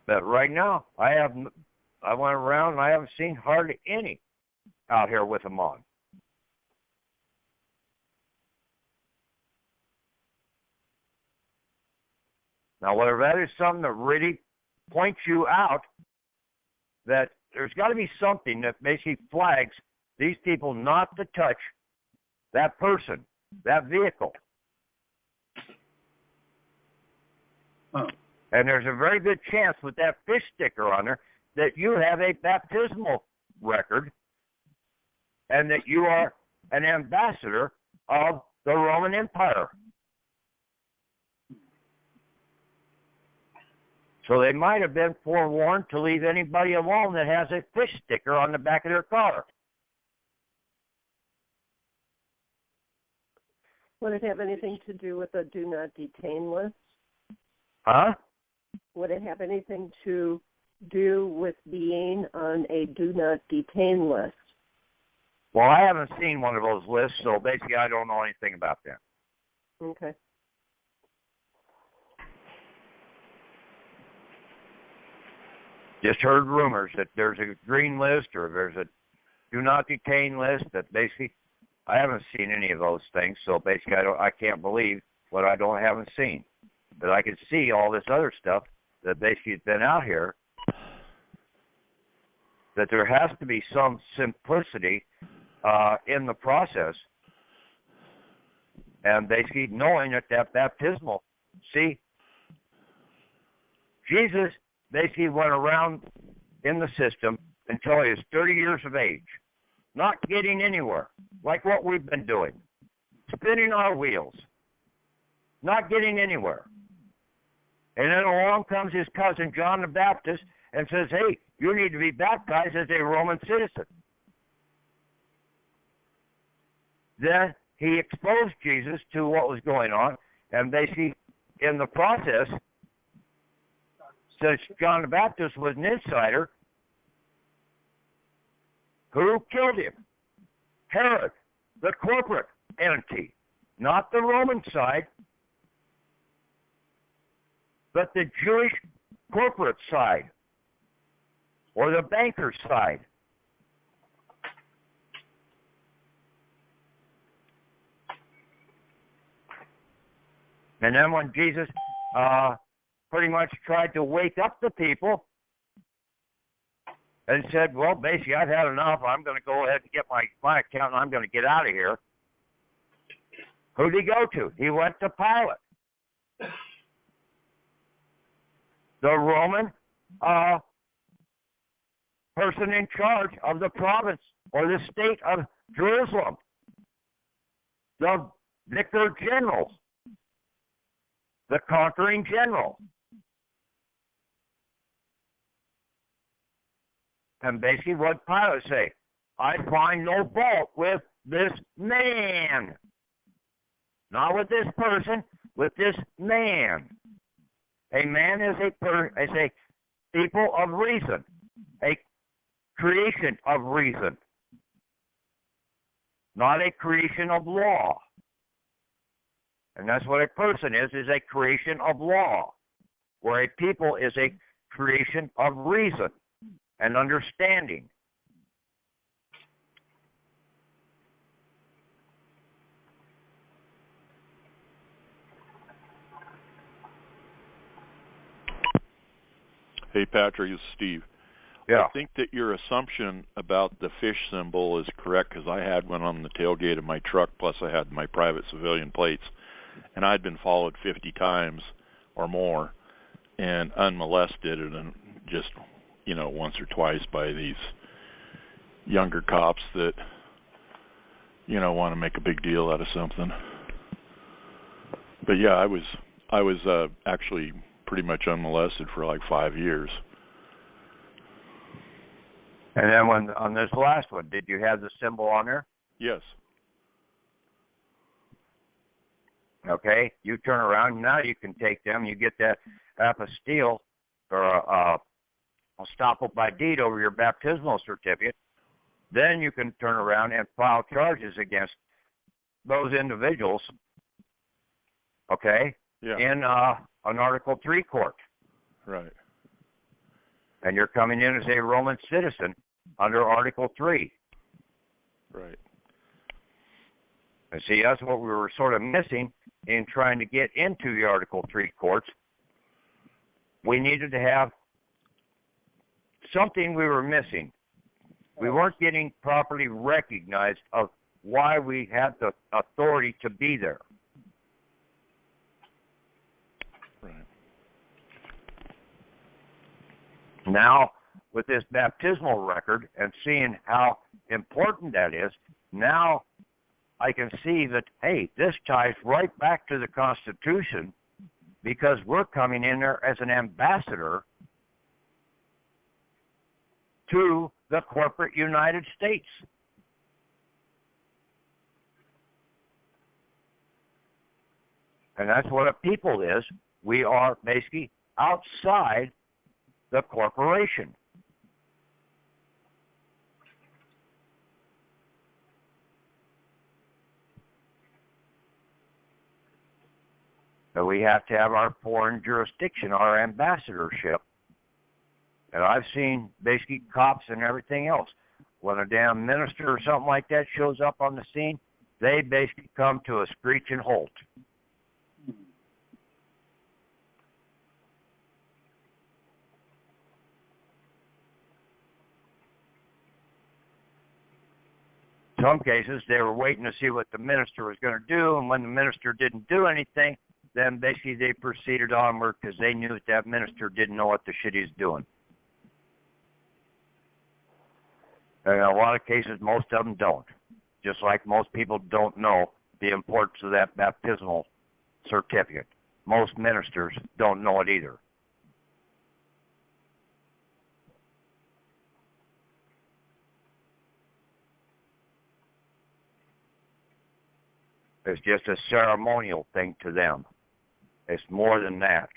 But right now, I went around and I haven't seen hardly any out here with them on. Now, whether that is something that really points you out, that there's got to be something that basically flags these people not to touch that person, that vehicle. Huh. And there's a very good chance with that fish sticker on there that you have a baptismal record and that you are an ambassador of the Roman Empire. So they might have been forewarned to leave anybody alone that has a fish sticker on the back of their car. Would it have anything to do with a do not detain list? Huh? Would it have anything to do with being on a do not detain list? Well, I haven't seen one of those lists, so basically I don't know anything about that. Okay. Just heard rumors that there's a green list or there's a do not detain list. That basically, I haven't seen any of those things. So basically, I can't believe what I haven't seen. But I can see all this other stuff that basically has been out here. That there has to be some simplicity in the process, and basically knowing that baptismal. See, Jesus basically went around in the system until he was 30 years of age, not getting anywhere, like what we've been doing, spinning our wheels, not getting anywhere. And then along comes his cousin John the Baptist and says, hey, you need to be baptized as a Roman citizen. Then he exposed Jesus to what was going on, and basically in the process, since John the Baptist was an insider, who killed him? Herod, the corporate entity, not the Roman side, but the Jewish corporate side, or the banker side. And then when Jesus pretty much tried to wake up the people and said, well, basically, I've had enough. I'm going to go ahead and get my account, and I'm going to get out of here. Who did he go to? He went to Pilate, the Roman person in charge of the province or the state of Jerusalem, the vicar general, the conquering general. And basically what Pilate say? I find no fault with this man. Not with this person, with this man. A man is a people of reason, a creation of reason, not a creation of law. And that's what a person is a creation of law, where a people is a creation of reason and understanding. Hey, Patrick, it's Steve. Yeah. I think that your assumption about the fish symbol is correct, because I had one on the tailgate of my truck, plus I had my private civilian plates, and I'd been followed 50 times or more and unmolested, and just, once or twice by these younger cops that, want to make a big deal out of something. But yeah, I was actually pretty much unmolested for like 5 years. And then when on this last one, did you have the symbol on there? Yes. Okay, you turn around, now you can take them, you get that apostille or estoppel by deed over your baptismal certificate, then you can turn around and file charges against those individuals, okay, in an Article 3 court. Right. And you're coming in as a Roman citizen under Article 3. Right. And see, that's what we were sort of missing in trying to get into the Article 3 courts. We needed to have something we were missing. We weren't getting properly recognized of why we had the authority to be there. Right. Now, with this baptismal record and seeing how important that is, now I can see that, hey, this ties right back to the Constitution because we're coming in there as an ambassador to the corporate United States. And that's what a people is. We are basically outside the corporation. So we have to have our foreign jurisdiction, our ambassadorship. And I've seen basically cops and everything else. When a damn minister or something like that shows up on the scene, they basically come to a screeching halt. In some cases, they were waiting to see what the minister was going to do, and when the minister didn't do anything, then basically they proceeded onward because they knew that that minister didn't know what the shit he's doing. And in a lot of cases, most of them don't. Just like most people don't know the importance of that baptismal certificate. Most ministers don't know it either. It's just a ceremonial thing to them. It's more than that.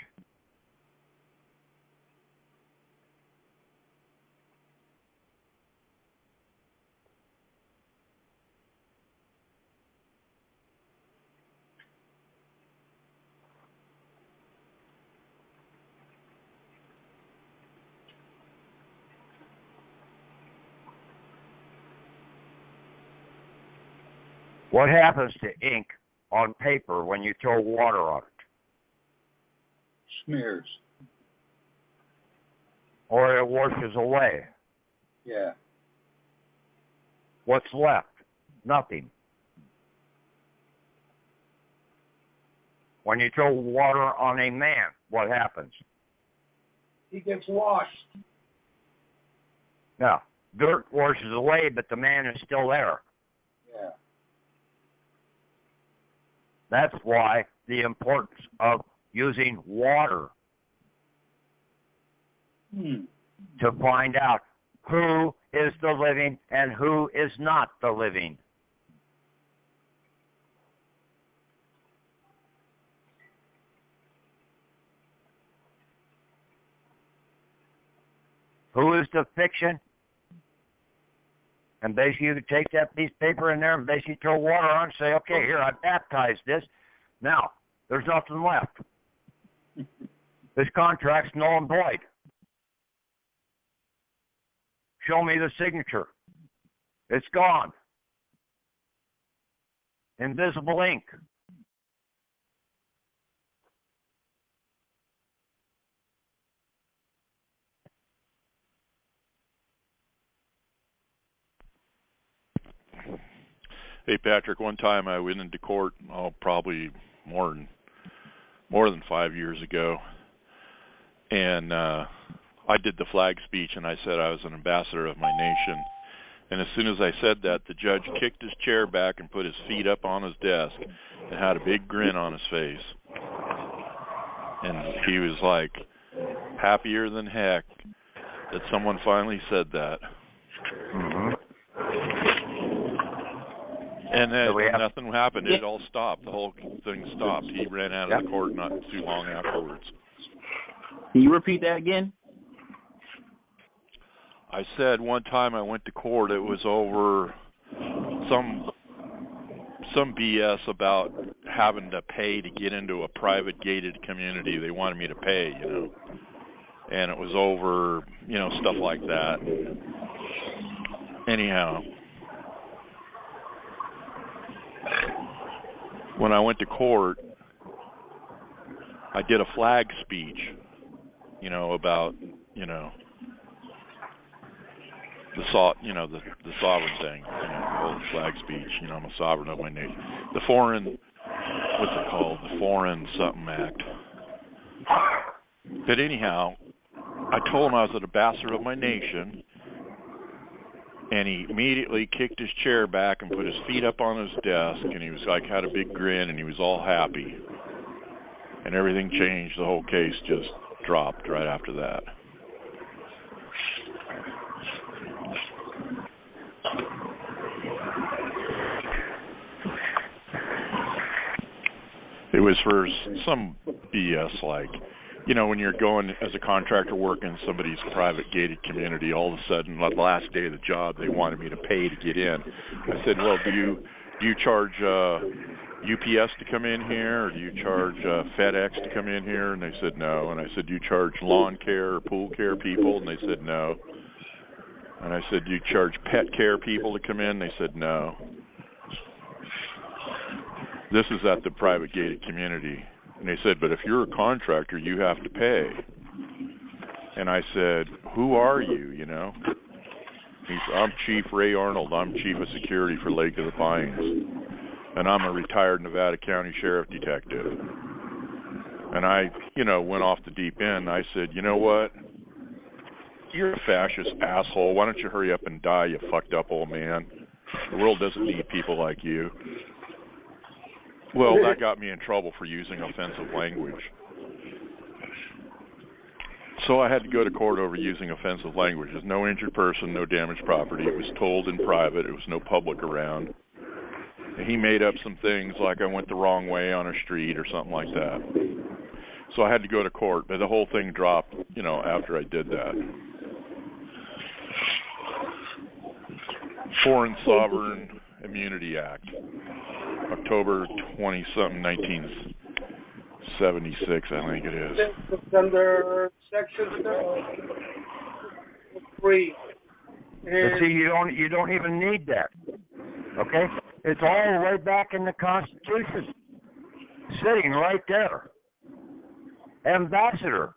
What happens to ink on paper when you throw water on it? Smears. Or it washes away. Yeah. What's left? Nothing. When you throw water on a man, what happens? He gets washed. Now, dirt washes away, but the man is still there. Yeah. That's why the importance of using water to find out who is the living and who is not the living. Who is the fiction? And basically you could take that piece of paper in there and basically throw water on and say, okay, here, I baptized this. Now, there's nothing left. This contract's null and void. Show me the signature. It's gone. Invisible ink. Hey Patrick, one time I went into court, probably more than 5 years ago, and I did the flag speech, and I said I was an ambassador of my nation. And as soon as I said that, the judge kicked his chair back and put his feet up on his desk and had a big grin on his face. And he was like happier than heck that someone finally said that. Mm-hmm. And then nothing happened. It all stopped. The whole thing stopped. He ran out of the court not too long afterwards. Can you repeat that again? I said one time I went to court, it was over some BS about having to pay to get into a private gated community. They wanted me to pay, and it was over, stuff like that. Anyhow, when I went to court, I did a flag speech, about, the sovereign thing, the whole flag speech, I'm a sovereign of my nation. The foreign, what's it called? The Foreign Something Act. But anyhow, I told him I was an ambassador of my nation, and he immediately kicked his chair back and put his feet up on his desk, and he was like, had a big grin, and he was all happy. And everything changed. The whole case just dropped right after that. It was for some BS, like, when you're going as a contractor working in somebody's private gated community, all of a sudden, the last day of the job, they wanted me to pay to get in. I said, well, do you charge UPS to come in here, or do you charge FedEx to come in here? And they said no. And I said, do you charge lawn care or pool care people? And they said no. And I said, do you charge pet care people to come in? They said no. This is at the private gated community. And they said, but if you're a contractor, you have to pay. And I said, who are you, He said, I'm Chief Ray Arnold. I'm Chief of Security for Lake of the Pines. And I'm a retired Nevada County Sheriff Detective. And I, went off the deep end. I said, you know what? You're a fascist asshole. Why don't you hurry up and die, you fucked up old man? The world doesn't need people like you. Well, that got me in trouble for using offensive language. So I had to go to court over using offensive language. There's no injured person, no damaged property. It was told in private. There was no public around. And he made up some things like I went the wrong way on a street or something like that. So I had to go to court, but the whole thing dropped, after I did that. Foreign Sovereign Immunity Act. October 20-something, 1976, I think it is. It's under Section 3. But see, you don't even need that. Okay? It's all the way back in the Constitution, sitting right there. Ambassador.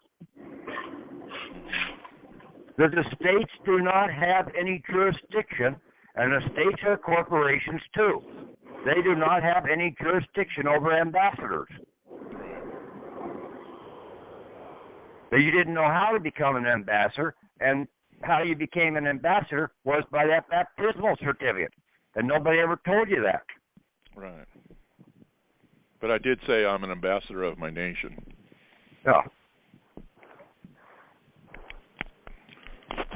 That the states do not have any jurisdiction, and the states are corporations too. They do not have any jurisdiction over ambassadors. But you didn't know how to become an ambassador, and how you became an ambassador was by that baptismal certificate, and nobody ever told you that. Right. But I did say I'm an ambassador of my nation. Yeah.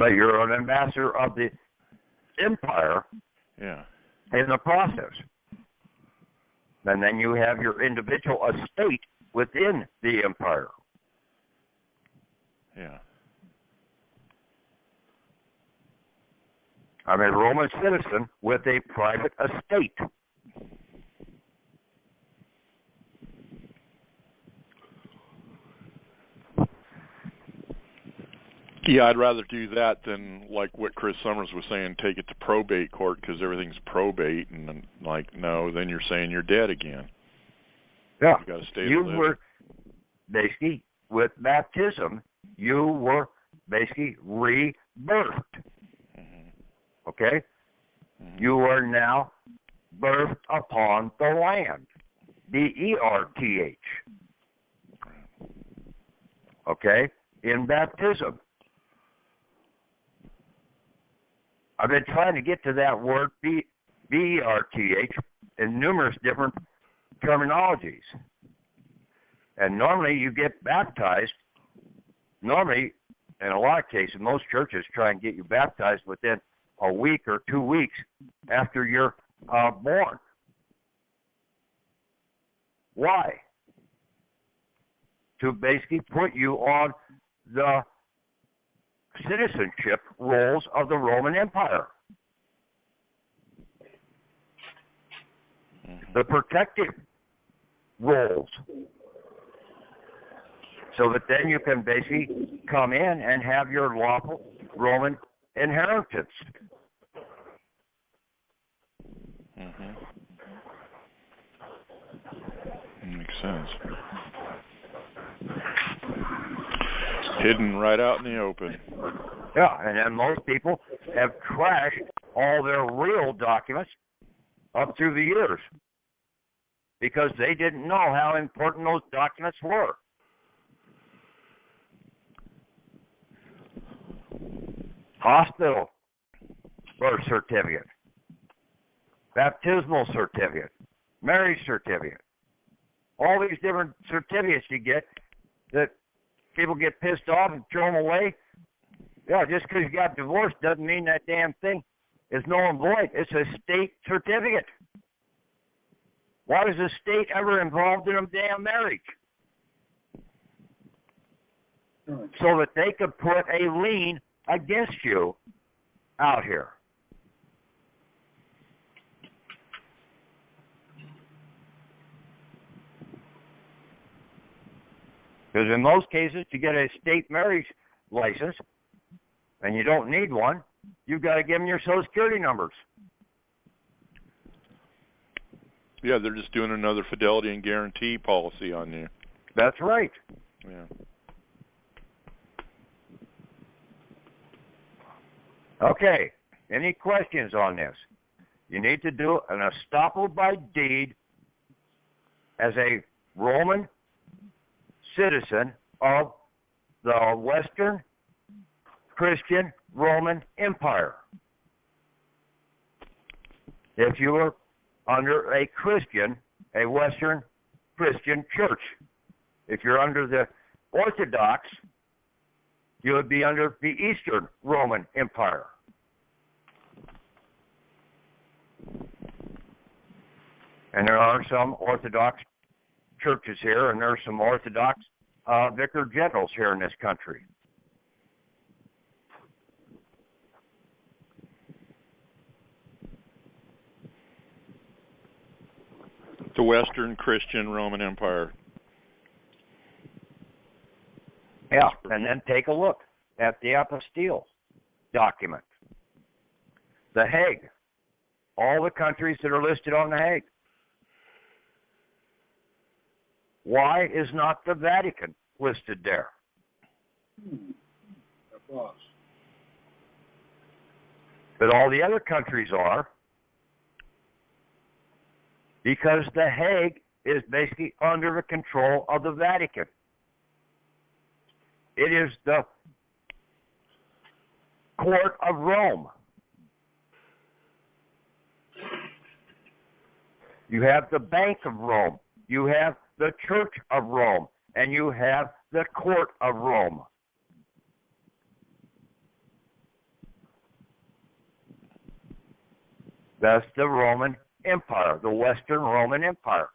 But you're an ambassador of the empire. Yeah. In the process. And then you have your individual estate within the empire. Yeah. I'm a Roman citizen with a private estate. Yeah, I'd rather do that than, like what Chris Summers was saying, take it to probate court because everything's probate, and then, no, then you're saying you're dead again. Yeah. You got to stay You to live. were, basically, with baptism, you were basically rebirthed. Mm-hmm. Okay? Mm-hmm. You are now birthed upon the land. BERTH. Okay? In baptism. I've been trying to get to that word, BERTH, in numerous different terminologies. And normally you get baptized, normally, in a lot of cases, most churches try and get you baptized within a week or 2 weeks after you're born. Why? To basically put you on the citizenship roles of the Roman Empire. The protective roles. So that then you can basically come in and have your lawful Roman inheritance. Makes sense. Hidden right out in the open. Yeah, and then most people have trashed all their real documents up through the years because they didn't know how important those documents were. Hospital birth certificate, baptismal certificate, marriage certificate, all these different certificates you get that people get pissed off and throw them away. Yeah, just because you got divorced doesn't mean that damn thing is null and void. It's a state certificate. Why is the state ever involved in a damn marriage? So that they could put a lien against you out here. Because in most cases, to get a state marriage license, and you don't need one, you've got to give them your Social Security numbers. Yeah, they're just doing another fidelity and guarantee policy on you. That's right. Yeah. Okay, any questions on this? You need to do an estoppel by deed as a Roman citizen of the Western Christian Roman Empire. If you were under a Christian, a Western Christian church. If you're under the Orthodox, you would be under the Eastern Roman Empire. And there are some Orthodox churches here, and there are some Orthodox vicar generals here in this country. The Western Christian Roman Empire. Yeah, and then take a look at the apostille document. The Hague. All the countries that are listed on the Hague. Why is not the Vatican listed there? Applause. But all the other countries are, because the Hague is basically under the control of the Vatican. It is the court of Rome. You have the Bank of Rome. You have the Church of Rome. And you have the court of Rome. That's the Roman Empire, the Western Roman Empire.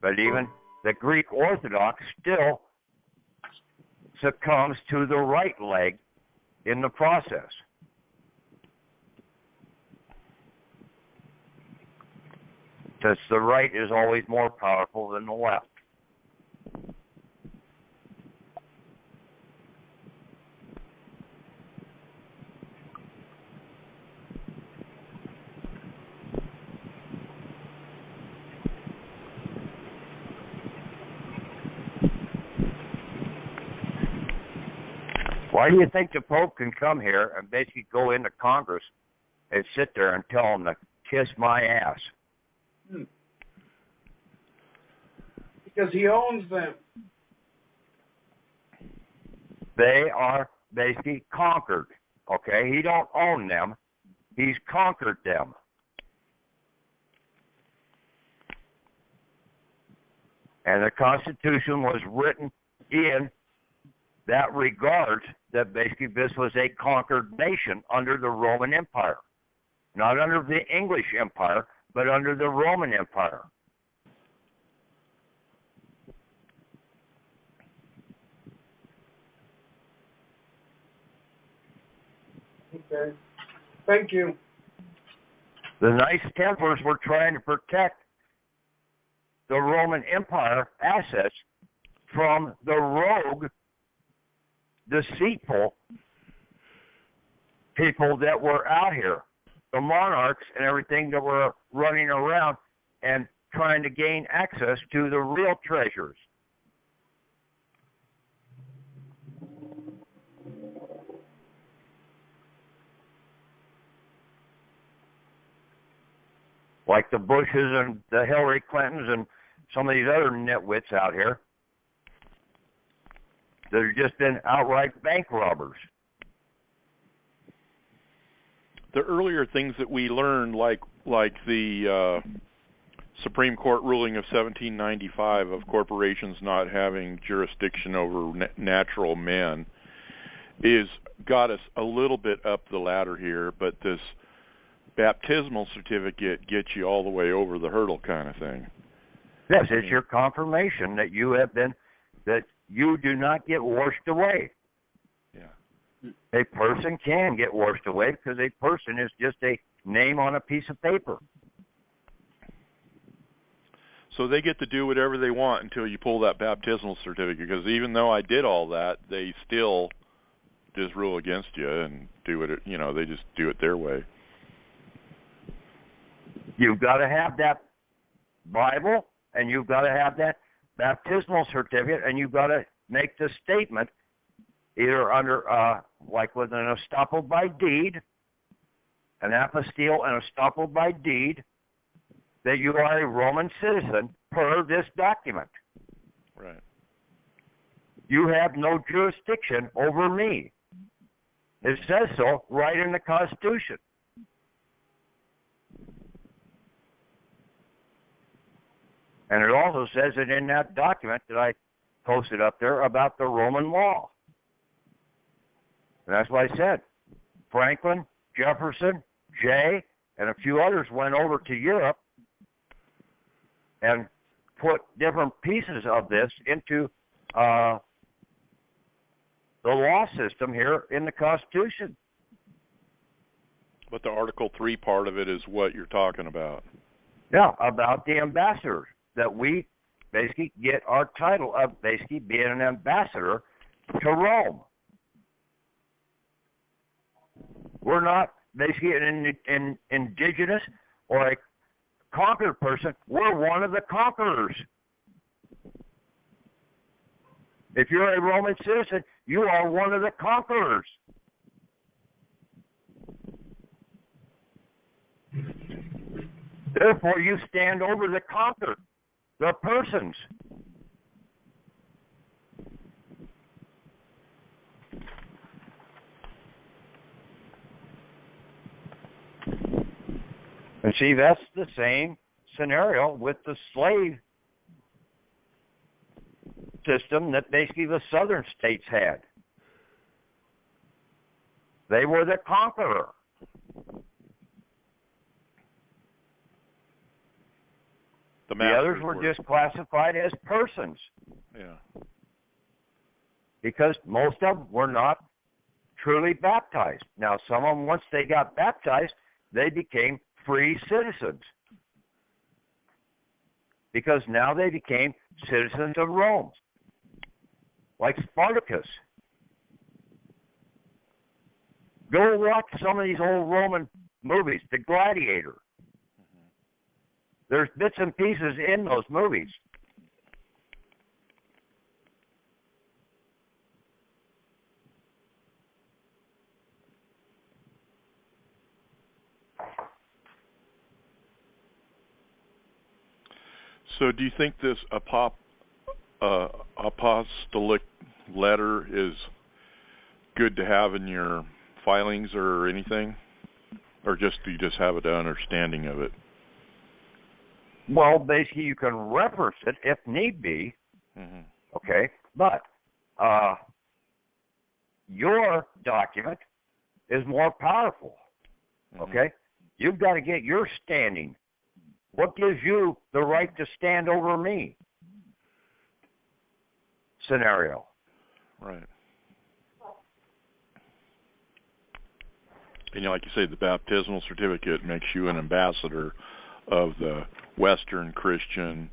But even the Greek Orthodox still succumbs to the right leg in the process. Because the right is always more powerful than the left. Why do you think the Pope can come here and basically go into Congress and sit there and tell them to kiss my ass? Because he owns them. They are basically conquered. Okay? He don't own them. He's conquered them. And the Constitution was written in that regard that basically this was a conquered nation under the Roman Empire. Not under the English Empire, but under the Roman Empire. Okay. Thank you. The Knights Templars were trying to protect the Roman Empire assets from the rogue, deceitful people that were out here, the monarchs and everything that were running around and trying to gain access to the real treasures. Like the Bushes and the Hillary Clintons and some of these other nitwits out here that have just been outright bank robbers. The earlier things that we learned, like the Supreme Court ruling of 1795 of corporations not having jurisdiction over natural men, is got us a little bit up the ladder here, but this baptismal certificate gets you all the way over the hurdle kind of thing. Yes, it's your confirmation that you have been, that you do not get washed away. Yeah. A person can get washed away because a person is just a name on a piece of paper. So they get to do whatever they want until you pull that baptismal certificate, because even though I did all that, they still just rule against you and do it, they just do it their way. You've got to have that Bible, and you've got to have that baptismal certificate, and you've got to make the statement either under, like with an estoppel by deed, an apostille and estoppel by deed, that you are a Roman citizen per this document. Right. You have no jurisdiction over me. It says so right in the Constitution. And it also says it in that document that I posted up there about the Roman law. And that's what I said. Franklin, Jefferson, Jay, and a few others went over to Europe and put different pieces of this into the law system here in the Constitution. But the Article 3 part of it is what you're talking about. Yeah, about the ambassadors, that we basically get our title of basically being an ambassador to Rome. We're not basically an indigenous or a conquered person. We're one of the conquerors. If you're a Roman citizen, you are one of the conquerors. Therefore, you stand over the conquered, the persons. And see, that's the same scenario with the slave system that basically the southern states had. They were the conqueror. The others were just classified as persons. Yeah. Because most of them were not truly baptized. Now, some of them, once they got baptized, they became free citizens. Because now they became citizens of Rome. Like Spartacus. Go watch some of these old Roman movies, The Gladiator. There's bits and pieces in those movies. So do you think this apostolic letter is good to have in your filings or anything? Or do you just have an understanding of it? Well, basically, you can reference it if need be, okay? But your document is more powerful, okay? You've got to get your standing. What gives you the right to stand over me? Scenario. Right. And like you say, the baptismal certificate makes you an ambassador of the Western Christian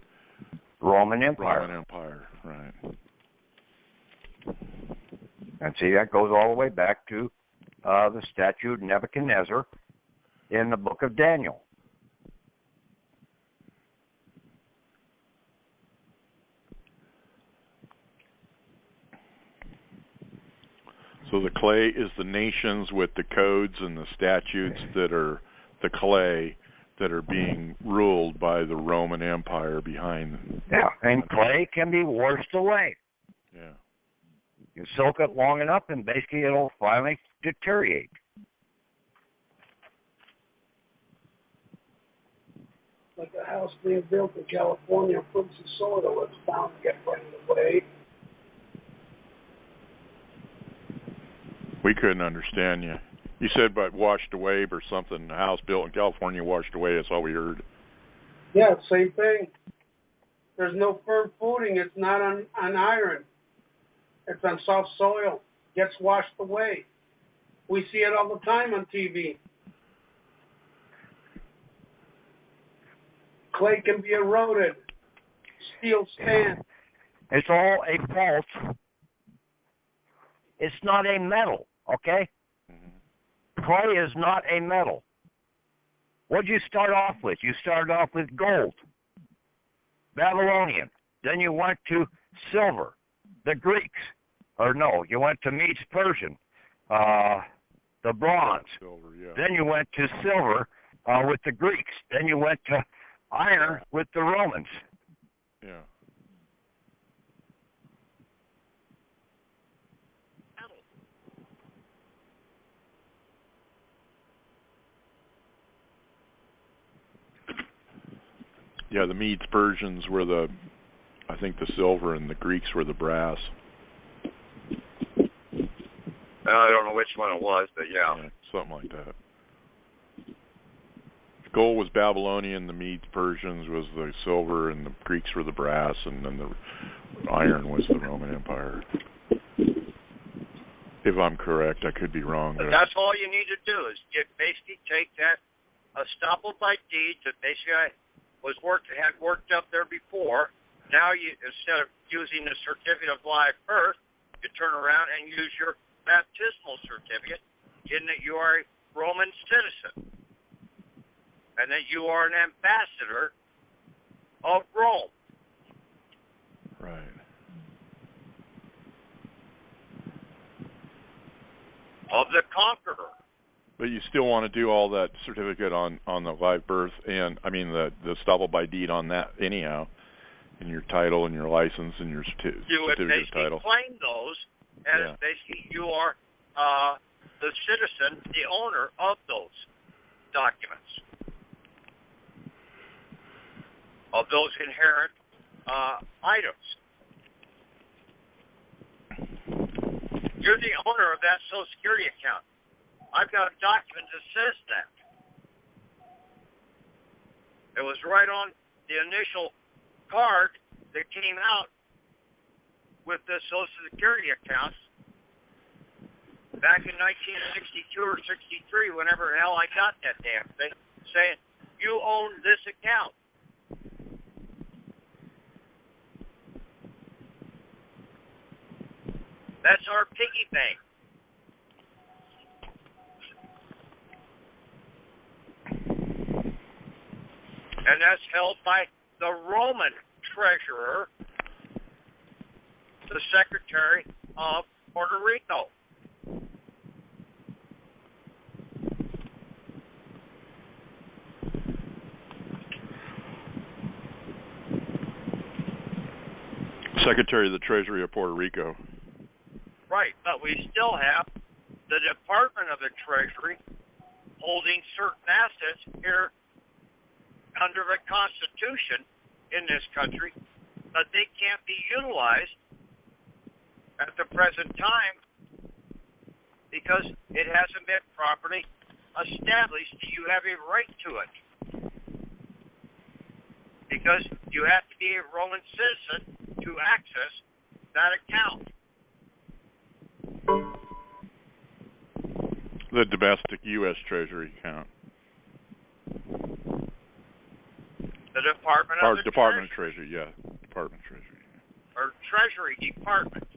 Roman Empire. Right. And see, that goes all the way back to the statue of Nebuchadnezzar in the book of Daniel. So the clay is the nations with the codes and the statutes that are the clay that are being ruled by the Roman Empire behind them. Yeah, and clay can be washed away. Yeah. You soak it long enough, and basically it'll finally deteriorate. Like a house being built in California, puts the soil, it's bound to get running away. We couldn't understand you. You said but washed away or something. A house built in California washed away. That's all we heard. Yeah, same thing. There's no firm footing. It's not on iron. It's on soft soil. Gets washed away. We see it all the time on TV. Clay can be eroded. Steel stand. It's all a fault. It's not a metal, okay? Mm-hmm. Clay is not a metal. What did you start off with? You started off with gold, Babylonian. Then you went to silver, the Greeks. Or no, you went to Medes Persian, the bronze. Silver, yeah. Then you went to silver with the Greeks. Then you went to iron with the Romans. Yeah. Yeah, the Medes Persians were I think the silver, and the Greeks were the brass. I don't know which one it was, but yeah. Something like that. Gold was Babylonian, the Medes Persians was the silver, and the Greeks were the brass, and then the iron was the Roman Empire. If I'm correct, I could be wrong. But that's all you need to do is basically take that estoppel by deed that basically had worked up there before. Now you, instead of using the certificate of live birth, you turn around and use your baptismal certificate in that you are a Roman citizen and that you are an ambassador of Rome. Right. Of the conqueror. But you still want to do all that certificate on the live birth, and I mean the estoppel by deed on that anyhow, and your title and your license and your certificate of title. You would basically claim those as basically you are the citizen, the owner of those documents, of those inherent items. You're the owner of that Social Security account. I've got a document that says that. It was right on the initial card that came out with the Social Security accounts back in 1962 or 63, whenever the hell I got that damn thing, saying, you own this account. That's our piggy bank. And that's held by the Roman treasurer, the Secretary of Puerto Rico. Secretary of the Treasury of Puerto Rico. Right, but we still have the Department of the Treasury holding certain assets here under the Constitution in this country, but they can't be utilized at the present time because it hasn't been properly established that you have a right to it. Because you have to be a Roman citizen to access that account. The domestic U.S. Treasury account. The Department of the Department Treasury. of Treasury, yeah. Department of Treasury. Or Treasury Department,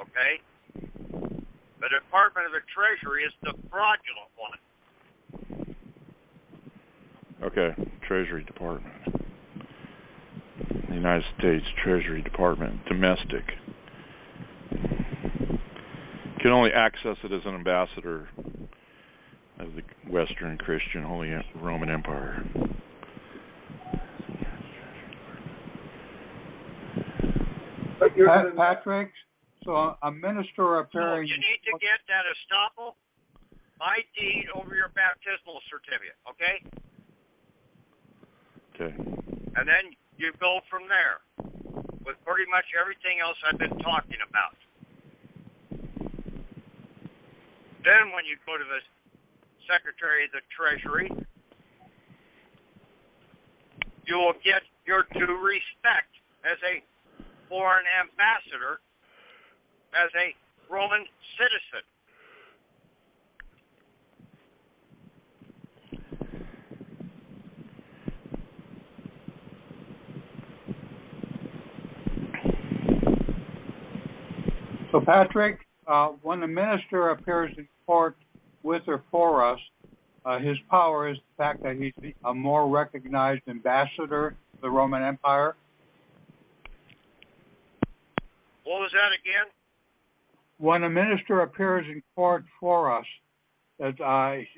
okay? The Department of the Treasury is the fraudulent one. Okay, Treasury Department. The United States Treasury Department, domestic. Can only access it as an ambassador of the Western Christian Holy Roman Empire. Patrick, so a minister appearing... So you need to get that estoppel by deed over your baptismal certificate, okay? Okay. And then you go from there with pretty much everything else I've been talking about. Then when you go to the Secretary of the Treasury, you will get your due respect as a foreign ambassador, as a Roman citizen. So, Patrick, when a minister appears in court with or for us, his power is the fact that he's a more recognized ambassador to the Roman Empire. What was that again? When a minister appears in court for us, that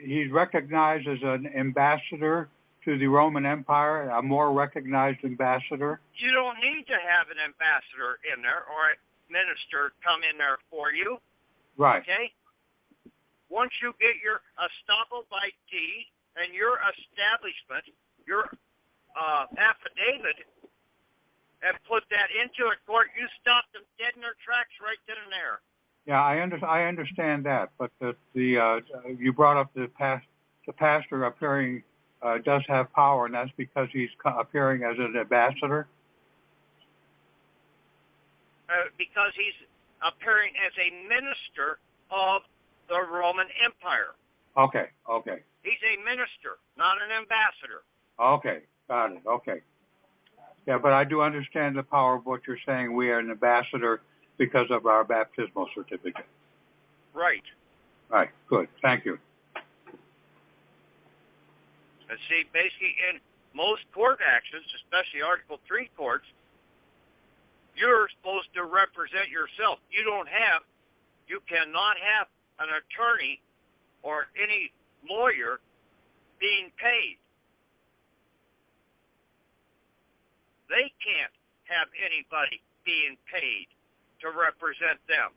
he's recognized as an ambassador to the Roman Empire, a more recognized ambassador. You don't need to have an ambassador in there or a minister come in there for you. Right. Okay? Once you get your estoppel by deed and your establishment, your affidavit, and put that into a court, you stop them dead in their tracks right then and there. Yeah, I understand that, but you brought up the pastor appearing does have power, and that's because he's appearing as an ambassador. Because he's appearing as a minister of the Roman Empire. Okay. He's a minister, not an ambassador. Okay, got it. Okay. Yeah, but I do understand the power of what you're saying. We are an ambassador because of our baptismal certificate. Right. Right, good. Thank you. And see, basically in most court actions, especially Article 3 courts, you're supposed to represent yourself. You cannot have an attorney or any lawyer being paid. They can't have anybody being paid to represent them.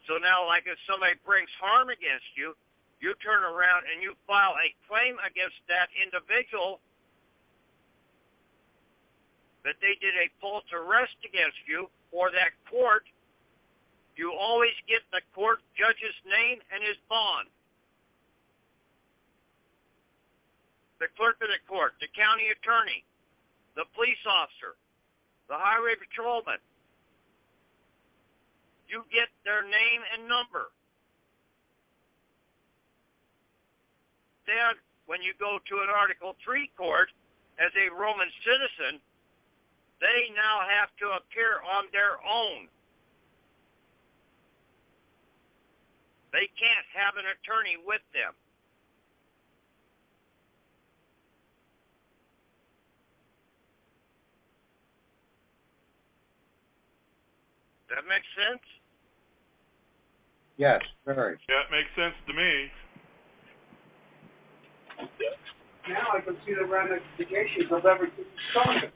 So now, like if somebody brings harm against you, you turn around and you file a claim against that individual that they did a false arrest against you, or that court, you always get the court judge's name and his bond. The clerk of the court, the county attorney, the police officer, the highway patrolman. You get their name and number. Then, when you go to an Article 3 court as a Roman citizen, they now have to appear on their own. They can't have an attorney with them. That makes sense? Yes, very. Yeah, it makes sense to me. Now I can see the ramifications of everything you started.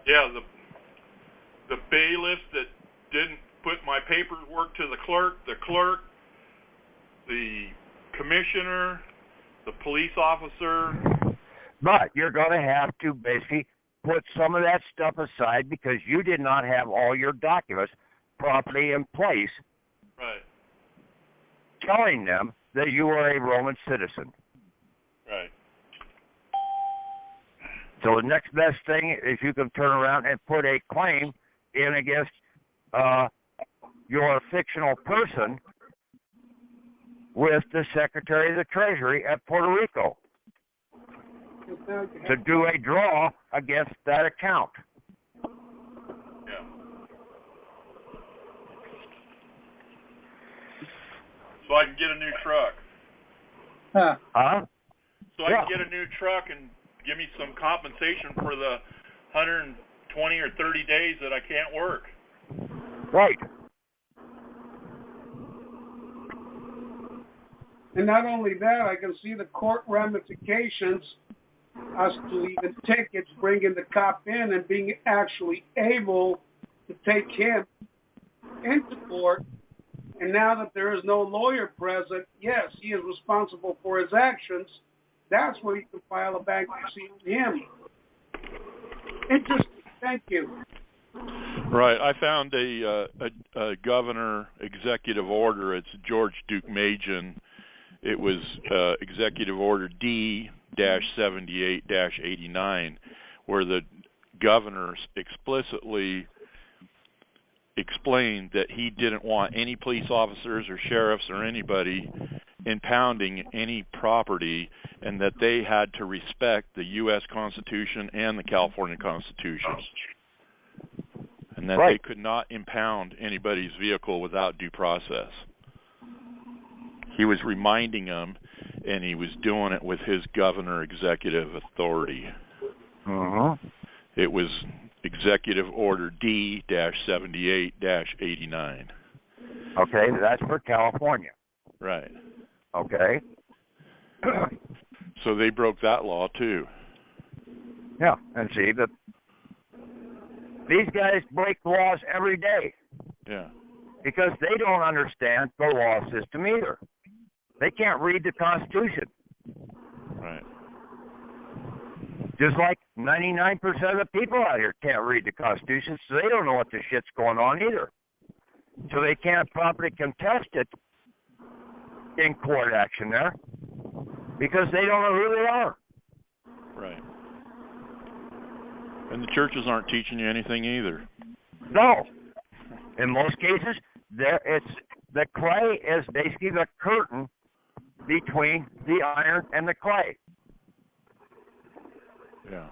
Yeah, the bailiffs that didn't put my paperwork to the clerk, the commissioner, the police officer. But you're going to have to basically put some of that stuff aside because you did not have all your documents properly in place. Right. Telling them that you are a Roman citizen. Right. So the next best thing is you can turn around and put a claim in against your fictional person with the Secretary of the Treasury at Puerto Rico to do a draw against that account. Yeah. So I can get a new truck. Huh? So I can get a new truck and give me some compensation for the 120 or 30 days that I can't work. Right. And not only that, I can see the court ramifications as to even tickets, bringing the cop in and being actually able to take him into court. And now that there is no lawyer present, yes, he is responsible for his actions. That's where you can file a bankruptcy on him. Interesting. Thank you. Right. I found a governor executive order. It's George Duke Majan. It was Executive Order D-78-89, where the governor explicitly explained that he didn't want any police officers or sheriffs or anybody impounding any property, and that they had to respect the U.S. Constitution and the California Constitution, and that they could not impound anybody's vehicle without due process. He was reminding them, and he was doing it with his governor executive authority. It was Executive Order D-78-89. Okay, that's for California. Right. Okay. So they broke that law too. Yeah, and see that these guys break laws every day. Yeah. Because they don't understand the law system either. They can't read the Constitution. Right. Just like 99% of the people out here can't read the Constitution, so they don't know what the shit's going on either. So they can't properly contest it in court action there because they don't know who they are. Right. And the churches aren't teaching you anything either. No. In most cases, the clay is basically the curtain between the iron and the clay. Yeah.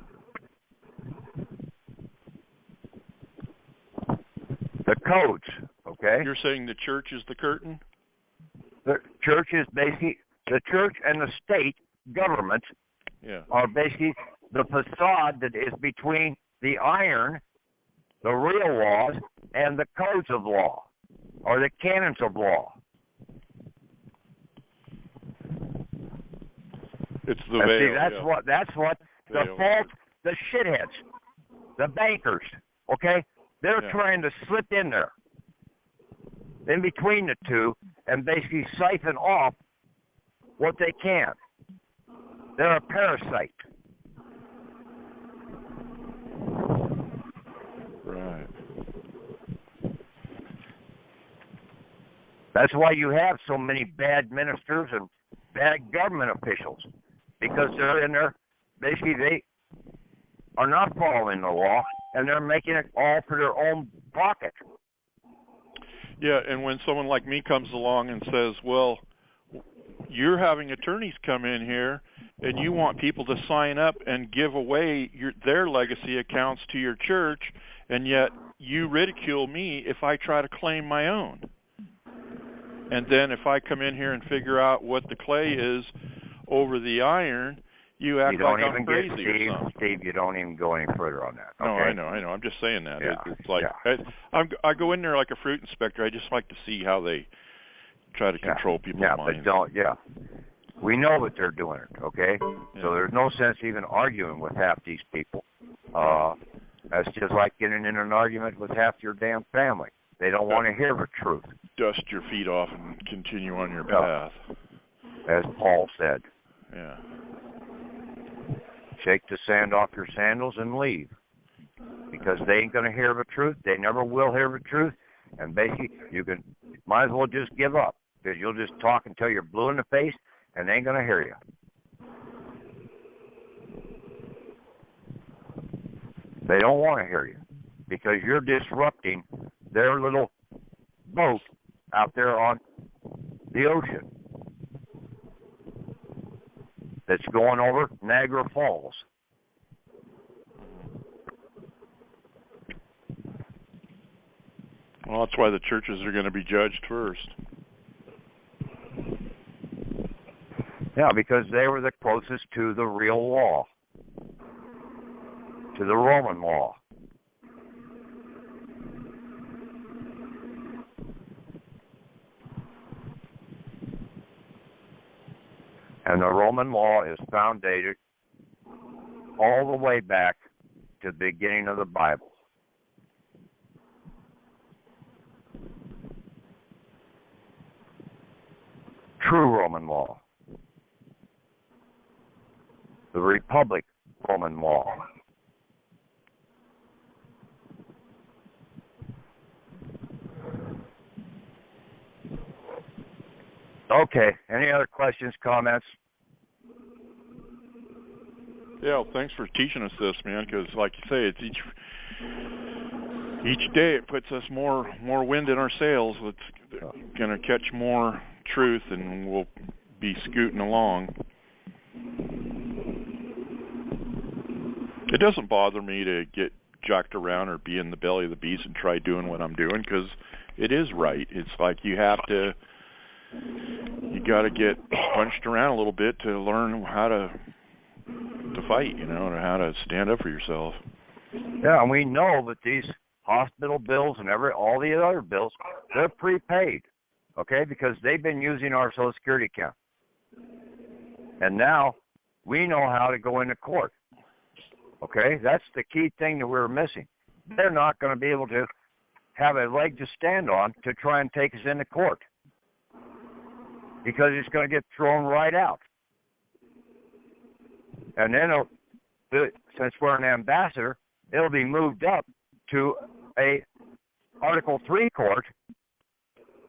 The codes, okay? You're saying the church is the curtain? The church is basically, the church and the state government are basically the facade that is between the iron, the real laws, and the codes of law, or the canons of law. It's the veil. See, that's what the fault, the shitheads, the bankers, okay? They're trying to slip in there, in between the two, and basically siphon off what they can. They're a parasite. Right. That's why you have so many bad ministers and bad government officials, because they're in there, basically they are not following the law, and they're making it all for their own pocket. Yeah, and when someone like me comes along and says, well, you're having attorneys come in here, and you want people to sign up and give away their legacy accounts to your church, and yet you ridicule me if I try to claim my own. And then if I come in here and figure out what the clay is over the iron, you act like I'm crazy or something. Steve, you don't even go any further on that. Okay? No, I know. I'm just saying that. Yeah. It's like I go in there like a fruit inspector. I just like to see how they try to control people's minds. We know that they're doing it, okay? Yeah. So there's no sense even arguing with half these people. That's just like getting in an argument with half your damn family. They don't want to hear the truth. Dust your feet off and continue on your path. As Paul said. Yeah. Shake the sand off your sandals and leave. Because they ain't going to hear the truth. They never will hear the truth. And basically, might as well just give up. Because you'll just talk until you're blue in the face, and they ain't going to hear you. They don't want to hear you because you're disrupting their little boat out there on the ocean that's going over Niagara Falls. Well, that's why the churches are going to be judged first. Yeah, because they were the closest to the real law, to the Roman law. And the Roman law is founded all the way back to the beginning of the Bible. True Roman law. The Republic Roman law. Okay, any other questions, comments? Yeah, well, thanks for teaching us this, man, because like you say, it's each day it puts us more wind in our sails. It's going to catch more truth, and we'll be scooting along. It doesn't bother me to get jacked around or be in the belly of the beast and try doing what I'm doing, because it is right. It's like you got to get punched around a little bit to learn how to fight, and how to stand up for yourself. Yeah, and we know that these hospital bills and all the other bills, they're prepaid, okay, because they've been using our Social Security account. And now we know how to go into court, okay? That's the key thing that we're missing. They're not going to be able to have a leg to stand on to try and take us into court because it's going to get thrown right out. And then, since we're an ambassador, it'll be moved up to a Article 3 court,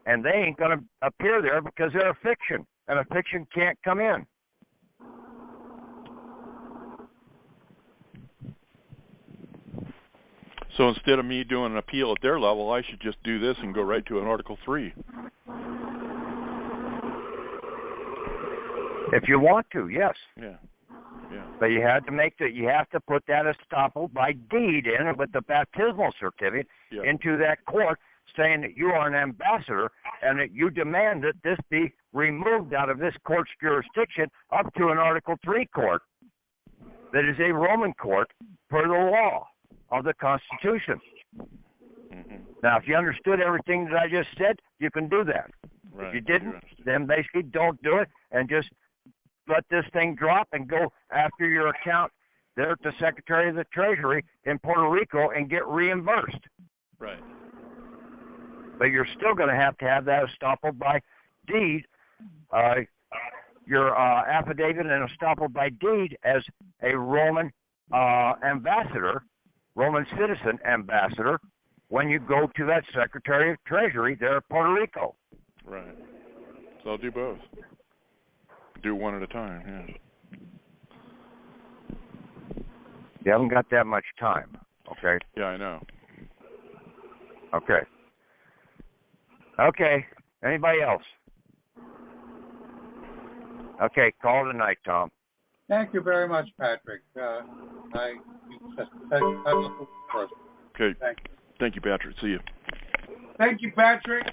and they ain't going to appear there because they're a fiction, and a fiction can't come in. So instead of me doing an appeal at their level, I should just do this and go right to an Article 3. If you want to, yes. Yeah. But you have to put that estoppel by deed in with the baptismal certificate into that court, saying that you are an ambassador and that you demand that this be removed out of this court's jurisdiction up to an Article 3 court that is a Roman court per the law of the Constitution. Mm-hmm. Now, if you understood everything that I just said, you can do that. Right. If you didn't, then basically don't do it and just let this thing drop and go after your account there at the Secretary of the Treasury in Puerto Rico and get reimbursed. Right. But you're still going to have that estoppel by deed, your affidavit and estoppel by deed as a Roman ambassador, Roman citizen ambassador, when you go to that Secretary of Treasury there at Puerto Rico. Right. So I'll do both. Do one at a time, yeah. You haven't got that much time, okay? Yeah, I know. Okay. Okay. Anybody else? Okay, call tonight, Tom. Thank you very much, Patrick. Okay. Thank you, Patrick. See you. Thank you, Patrick.